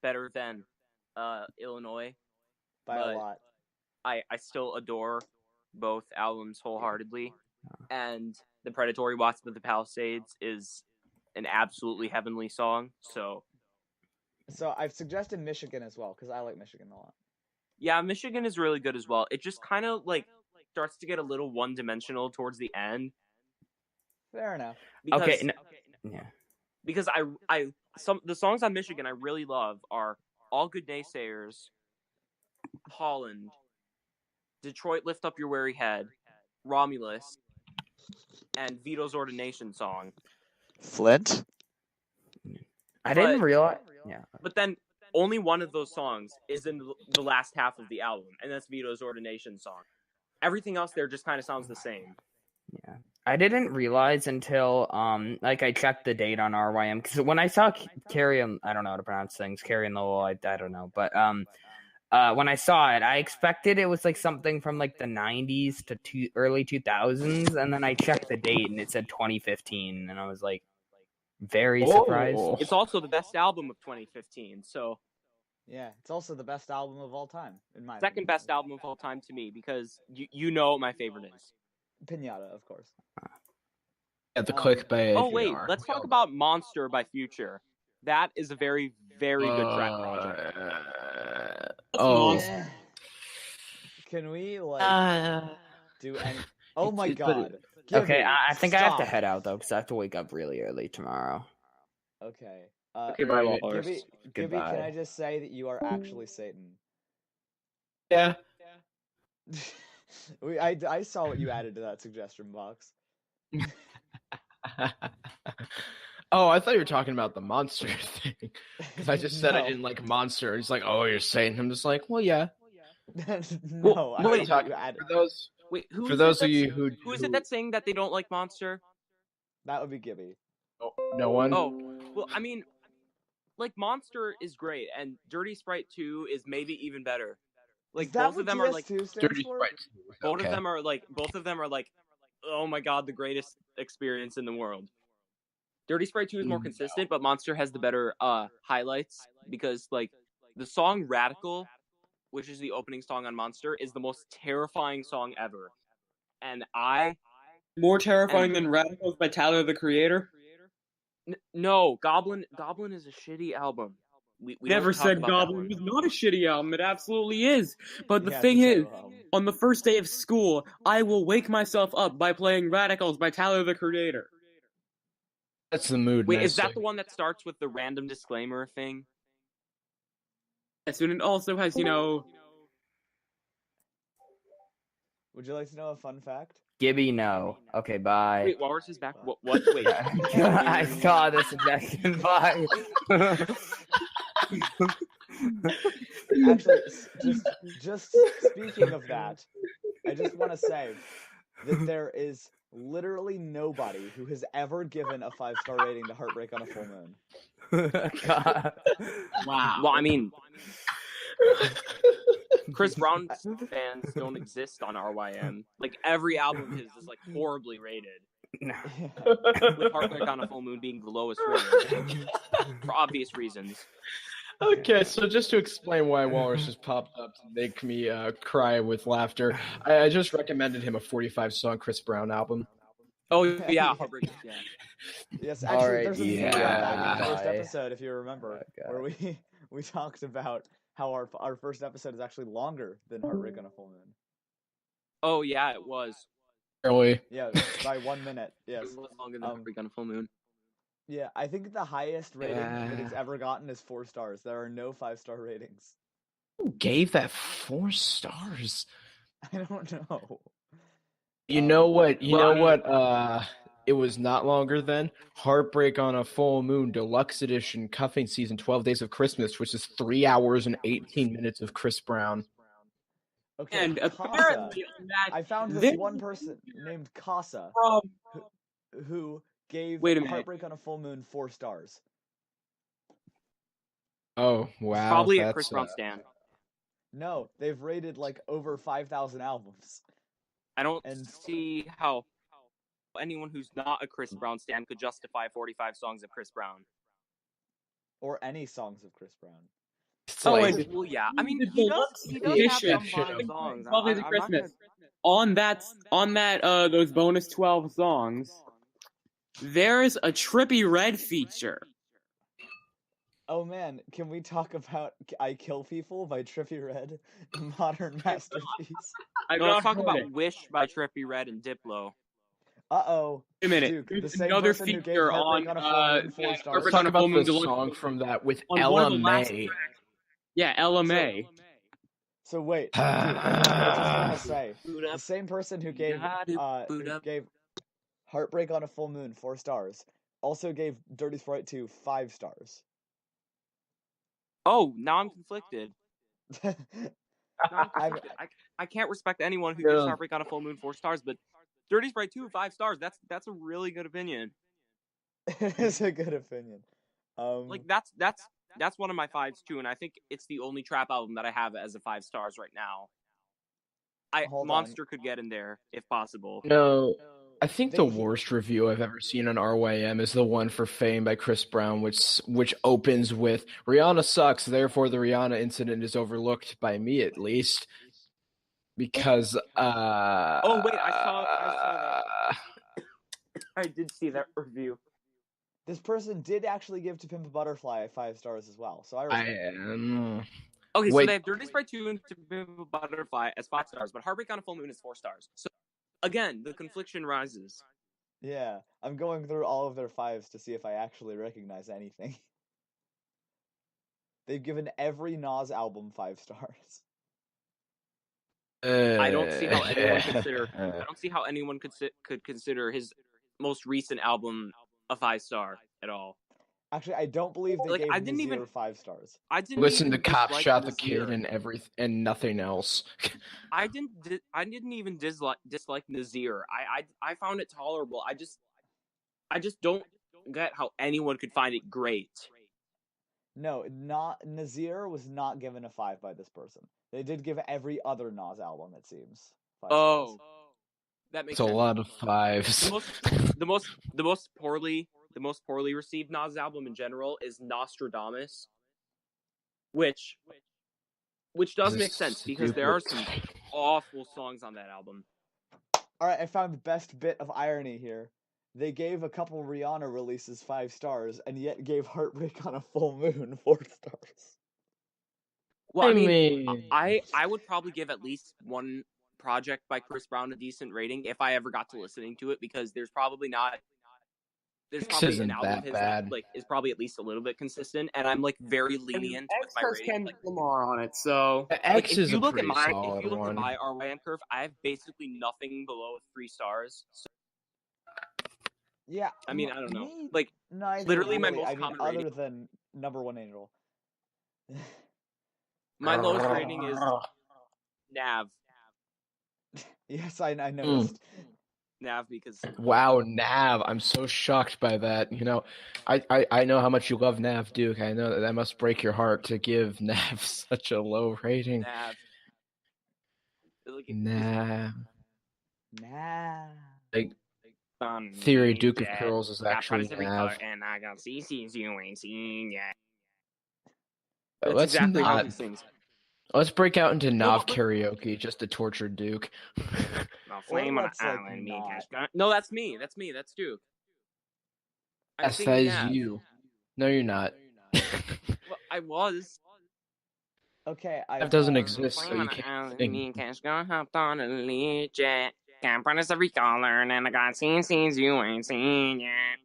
S2: better than Illinois.
S1: By
S2: But
S1: a lot.
S2: I still adore both albums wholeheartedly, and the Predatory Watson of the Palisades is an absolutely heavenly song. So
S1: I've suggested Michigan as well, because I like Michigan a lot.
S2: yeah, Michigan is really good as well. It just kind of like starts to get a little one-dimensional towards the end.
S1: Fair enough.
S2: Because,
S3: Okay, yeah.
S2: because the songs on Michigan I really love are All Good Naysayers, Holland, Detroit Lift Up Your Weary Head, Romulus, and Vito's Ordination Song.
S1: Flint?
S3: I didn't realize. Yeah.
S2: But then only one of those songs is in the last half of the album, and that's Vito's Ordination Song. Everything else there just kind of sounds the same.
S3: Yeah. I didn't realize until like I checked the date on RYM, because when I saw Carrie and I don't know how to pronounce things, Carrie and Lowell, I don't know, but when I saw it, I expected it was like something from like the 90s to early 2000s, and then I checked the date and it said 2015, and I was like, Very surprised.
S4: Oh.
S2: It's also the best album of 2015. So
S1: Yeah, it's also the best album of all time, in my
S2: second
S1: opinion.
S2: best album of all time to me because you know what my favorite is.
S1: Pinata, of course.
S4: At the clickbait.
S2: Oh wait, let's talk about Monster by Future. That is a very, very good track project.
S1: Eh. Can we do any? Oh my god.
S3: Okay,
S1: Gibby,
S3: I think I have to
S1: stop.
S3: head out though because I have to wake up really early tomorrow.
S1: Okay.
S2: Okay, bye, Walrus.
S1: Gibby,
S3: Goodbye.
S1: can I just say that you are actually Satan?
S4: Yeah.
S1: I saw what you added to that suggestion box.
S4: Oh, I thought you were talking about the monster thing. Because I just said I
S1: No.
S4: didn't like monster. He's like, oh, you're Satan. I'm just like, well, yeah.
S1: No, I
S4: What are you
S1: thought
S4: talking
S1: you
S4: about?
S1: added.
S4: For those of you
S2: who is it that's saying that they don't like Monster?
S1: That would be Gibby.
S4: Oh, no one?
S2: Oh, well, I mean, like Monster is great, and Dirty Sprite 2 is maybe even better. Like
S1: Is that
S2: both
S1: what
S2: of them are like
S1: DS2 stands
S4: Dirty
S1: for?
S4: Sprite.
S2: both of them are like, oh my god, the greatest experience in the world. Dirty Sprite 2 is more consistent, but Monster has the better highlights because like the song Radical, which is the opening song on Monster, is the most terrifying song ever. And
S5: More terrifying than Radicals by Tyler the Creator?
S2: No, Goblin is a shitty album. We
S5: Never
S2: don't talk
S5: said
S2: about that
S5: Goblin
S2: one.
S5: was not a shitty album. It absolutely is. But the
S1: Yeah,
S5: thing
S1: it's a
S5: is,
S1: terrible album.
S5: on the first day of school, I will wake myself up by playing Radicals by Tyler the Creator.
S4: That's the mood.
S2: Wait, is that the one that starts with the random disclaimer thing?
S5: Yes, and it also has,
S1: Would you like to know a fun fact?
S3: Gibby, no. Okay, bye.
S2: Wait, Walrus is back. What? Wait.
S3: I saw this suggestion. Bye.
S1: Actually, just speaking of that, I just want to say that there is literally nobody who has ever given a 5-star rating to Heartbreak on a Full Moon.
S3: God.
S5: wow.
S2: Well, I mean, Chris Brown fans don't exist on RYM. Like every album of his is like horribly rated,
S3: No.
S2: with Heartbreak on a Full Moon being the lowest rated for obvious reasons.
S4: Okay, so just to explain why Walrus just popped up to make me cry with laughter, I just recommended him a 45-song Chris Brown album.
S2: Oh yeah, Heartbreak. Yeah.
S1: Yes, actually,
S3: Alright,
S1: there's a video
S4: yeah.
S1: back in the first
S3: Bye.
S1: episode, if you remember,
S3: Oh,
S1: where we talked about how our first episode is actually longer than Heartbreak on a Full Moon.
S2: Oh yeah, it was.
S4: Really?
S1: Yeah, by 1 minute. Yes.
S2: It was longer than Heartbreak on a Full Moon.
S1: Yeah, I think the highest rating that it's ever gotten is 4 stars. There are no 5-star ratings.
S4: Who gave that 4 stars?
S1: I don't know.
S4: You know what? It was not longer than Heartbreak on a Full Moon Deluxe Edition Cuffing Season 12 Days of Christmas, which is 3 hours and 18 minutes of Chris Brown.
S1: Okay,
S5: And
S1: Casa.
S5: apparently on that,
S1: I found this one person named Casa who gave
S5: Wait a minute.
S1: Heartbreak on a Full Moon 4 stars.
S4: Oh, wow.
S2: Probably a
S4: that's,
S2: Chris Brown stan.
S1: No, they've rated like over 5,000 albums.
S2: I don't
S1: And-
S2: see how anyone who's not a Chris Brown stan could justify 45 songs of Chris Brown.
S1: Or any songs of Chris Brown.
S4: It's
S5: Oh,
S4: like,
S5: and
S2: Well, yeah. I mean,
S5: the
S2: he
S5: deluxe
S2: does have
S5: edition
S2: some fine
S4: of
S2: songs.
S5: Probably the Christmas. On that those bonus 12 songs, there's a Trippy Red feature.
S1: Oh man, can we talk about I Kill People by Trippie Redd? Modern masterpiece.
S2: No, let's talk about Wish by Trippie Redd and Diplo.
S1: Uh-oh.
S5: Wait a minute.
S1: Duke,
S5: There's
S1: the same
S5: another
S1: person who gave
S5: feature
S1: Heartbreak
S5: on
S1: on a Full Moon 4
S5: yeah,
S1: stars.
S4: let's
S5: Heartbreak
S4: talk
S5: on a Full
S4: about
S5: Moon
S4: the
S5: Deluxe
S4: song from that with
S5: on
S4: Ella
S5: one of the last
S4: May.
S5: tracks. Yeah, Ella May.
S1: So wait, Duke, I just want to say,
S2: Boot
S1: the
S2: up.
S1: same person who gave
S2: Boot up.
S1: gave Heartbreak on a Full Moon 4 stars also gave Dirty Sprite 2 5 stars.
S2: Oh, now I'm conflicted.
S1: I'm-
S2: I can't respect anyone who
S4: Yeah.
S2: gives Heartbreak on a Full Moon 4 stars, but Dirty Sprite 2 5 stars. That's a really good opinion.
S1: It is a good opinion.
S2: Like that's one of my 5s too, and I think it's the only trap album that I have as a 5 stars right now.
S1: Hold on.
S2: Monster could get in there if possible.
S4: No, I think the worst review I've ever seen on RYM is the one for Fame by Chris Brown, which opens with Rihanna sucks, therefore the Rihanna incident is overlooked by me at least. Because
S2: Oh wait, I saw that. I did see that review.
S1: This person did actually give To Pimp a Butterfly 5 stars as well, so I respect it.
S2: Okay, so
S4: Wait.
S2: they have Dirty Sprite 2 and To Pimp a Butterfly as 5 stars, but Heartbreak on a Full Moon is 4 stars. So again, the confliction rises.
S1: Yeah, I'm going through all of their 5s to see if I actually recognize anything. They've given every Nas album 5 stars.
S2: I don't see how anyone consider. I don't see how anyone could consider his most recent album a 5-star at all.
S1: Actually, I don't believe they gave Nazir 5 stars.
S2: I didn't
S4: listen
S2: even
S4: to Cop
S2: dislike
S4: Shot the
S2: Nazir.
S4: Kid and nothing else.
S2: I didn't even dislike Nazir. I found it tolerable. I just don't get how anyone could find it great.
S1: No, Nazir was not given a 5 by this person. They did give every other Nas album, it seems, 5 stars.
S2: That makes
S4: sense.
S2: a
S4: Lot of 5s.
S2: The most poorly received Nas album in general is Nostradamus, which does make sense because there are some awful songs on that album.
S1: All right, I found the best bit of irony here. They gave a couple Rihanna releases 5 stars, and yet gave Heartbreak on a Full Moon 4 stars.
S2: Well, I mean, I would probably give at least one project by Chris Brown a decent rating if I ever got to listening to it, because there's probably an album of his that is probably at least a little bit consistent, and I'm very lenient with my rating.
S5: Kendrick Lamar on it, so
S2: X is a pretty solid one. If you look at my RYM curve, I have basically nothing below 3 stars. So,
S1: yeah,
S2: I mean, I don't know.
S1: Literally,
S2: my most common rating,
S1: other than Number One Angel.
S2: My lowest rating is Nav.
S1: Yes, I noticed.
S2: Nav, because
S4: wow, Nav! I'm so shocked by that. I know how much you love Nav, Duke. I know that must break your heart to give Nav such a low rating.
S2: Nav.
S4: Theory Duke of Curls is actually Nav.
S2: And I got CCs you ain't seen yet.
S4: Let's exactly how he sings. Let's break out into Nav karaoke just to torture Duke.
S2: Flame on an island, No, that's me. That's Duke.
S4: Yes, that is you. No, you're not.
S2: Well, I was.
S1: Okay,
S4: That doesn't exist, so you can't sing.
S2: Me and Cash hopped on a lead jet. Can't promise every color, and I got scenes you ain't seen yet.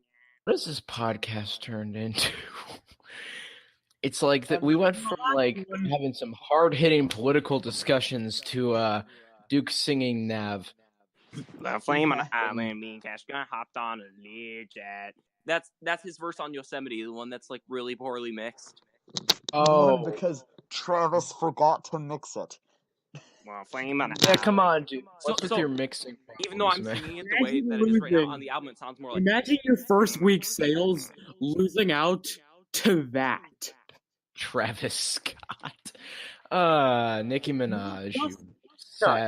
S4: What has this podcast turned into? It's like that we went from having some hard-hitting political discussions to Duke singing Nav.
S2: The flame on an island, me and Cash hopped on a lead jet. That's his verse on Yosemite, the one that's really poorly mixed.
S1: Oh, because Travis forgot to mix it.
S2: Well, flame on
S4: come on, dude. What's with your mixing?
S2: Even though I'm singing it the way that it is right now on the album, it sounds more like.
S5: Imagine your first week sales losing out to that.
S4: Travis Scott. Nicki Minaj.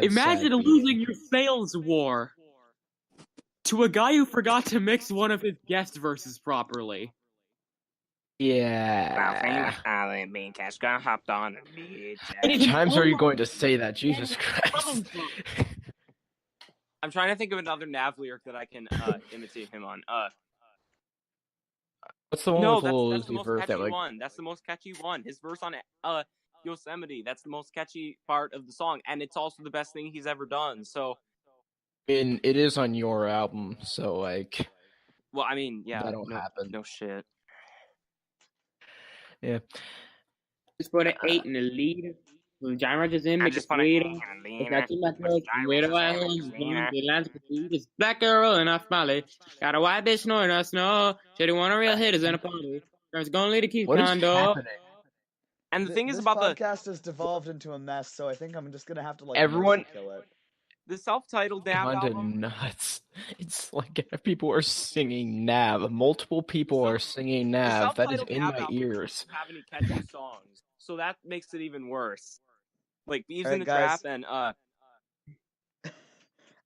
S5: Imagine losing your sales war to a guy who forgot to mix one of his guest verses properly.
S4: Yeah.
S2: How
S4: many times are you going to say that? Jesus Christ.
S2: I'm trying to think of another Nav lyric that I can imitate him on.
S4: What's the one with Lil
S2: that's the
S4: Uzi
S2: most
S4: Vert
S2: catchy
S4: that
S2: one. That's the most catchy one. His verse on Yosemite. That's the most catchy part of the song, and it's also the best thing he's ever done. So,
S4: it is on your album, so
S2: Well, I mean, yeah,
S4: that'll happen.
S2: No shit.
S4: Yeah.
S5: Just put an 8 in the lead. When John Rogers in, make it sweeter. Got two methods. Wait a while. This black girl rolling off Molly. Got a white bitch snoring us snow. She don't want a real hitters in a party. Girls gonna lead a keep condo.
S2: And the thing is
S1: this
S2: about
S1: podcast has devolved into a mess, so I think I'm just gonna have to
S4: everyone
S1: kill it.
S2: The self-titled Nav album.
S4: Nuts. It's people are singing Nav. Multiple people are singing Nav. That is in my ears.
S2: Have any catchy songs, so that makes it even worse. Bees
S1: in
S2: the Trap and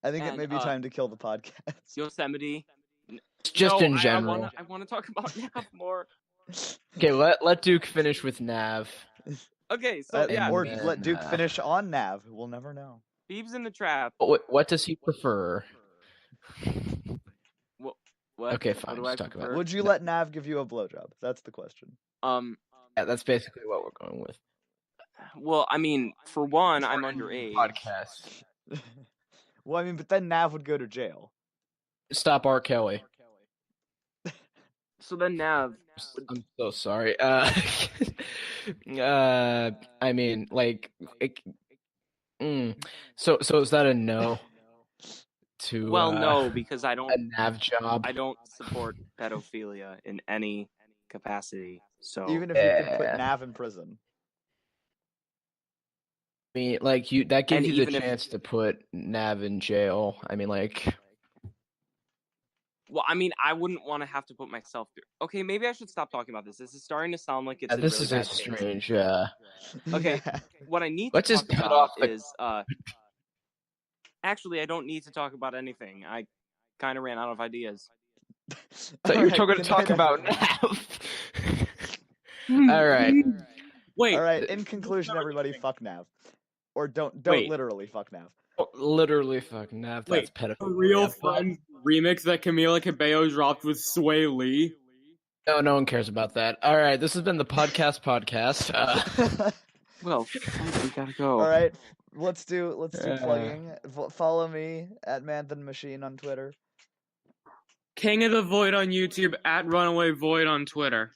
S1: I think it
S2: And,
S1: may be time to kill the podcast.
S2: Yosemite.
S4: Just
S2: No,
S4: in general.
S2: I want to talk about Nav more.
S4: Okay, let Duke finish with Nav.
S2: Okay, so yeah,
S1: or
S4: then,
S1: let Duke finish on Nav. We'll never know.
S2: Thieves in the Trap.
S4: What does he prefer?
S2: What?
S4: Okay, fine.
S2: What do
S4: Just
S2: I
S4: talk
S2: prefer?
S4: about
S1: Would you let Nav give you a blowjob? That's the question.
S4: Yeah, that's basically what we're going with.
S2: Well, I mean, for one, I'm underage.
S4: Podcast.
S1: Well, I mean, but then Nav would go to jail.
S4: Stop R. Kelly.
S2: So then Nav.
S4: I'm so sorry. I mean, like, so is that a no? To
S2: Well, no, because I
S4: a
S2: don't.
S4: Nav job.
S2: I don't support pedophilia in any capacity. So
S1: Even if you could put Nav in prison.
S4: I mean, like that gives
S2: And
S4: you the
S2: even if-
S4: chance to put Nav in jail. I mean, like.
S2: Well, I mean, I wouldn't want to have to put myself through. Okay, maybe I should stop talking about this. This is starting to sound like it's.
S4: This
S2: really
S4: is a
S2: bad taste.
S4: strange.
S2: Okay, what I need
S4: Let's
S2: to
S4: just
S2: talk
S4: cut
S2: about
S4: off the-
S2: is. Actually, I don't need to talk about anything. I kind of ran out of ideas.
S4: I thought you were going to talk about Nav. All right.
S5: Wait.
S1: All right. In conclusion, everybody, fuck Nav, or don't
S5: Wait.
S1: literally fuck Nav.
S4: Literally, fuck Nav. That's
S5: Wait,
S4: pedophilia.
S5: a Real Friends remix that Camila Cabello dropped with Sway Lee.
S4: No one cares about that. All right, this has been the podcast.
S2: Well, we gotta go.
S1: All right. Let's do plugging. Follow me at ManThanMachine on Twitter.
S5: King of the Void on YouTube, at Runaway Void on Twitter.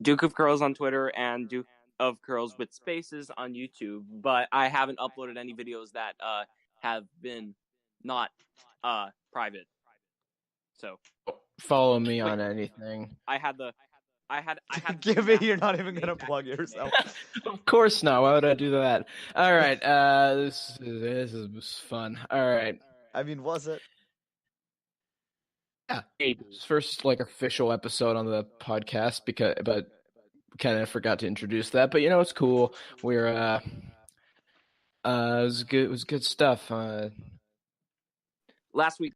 S2: Duke of Curls on Twitter and Duke of Curls with spaces on YouTube, but I haven't uploaded any videos that have been not private. So
S4: Follow me on anything.
S2: I had
S1: Gibby, you're not even gonna plug yourself.
S4: Of course not. Why would I do that? All right. This is fun. All right.
S1: I mean, was it?
S4: Yeah. First official episode on the podcast but kind of forgot to introduce that. But it's cool. We're it was good. It was good stuff.
S2: last week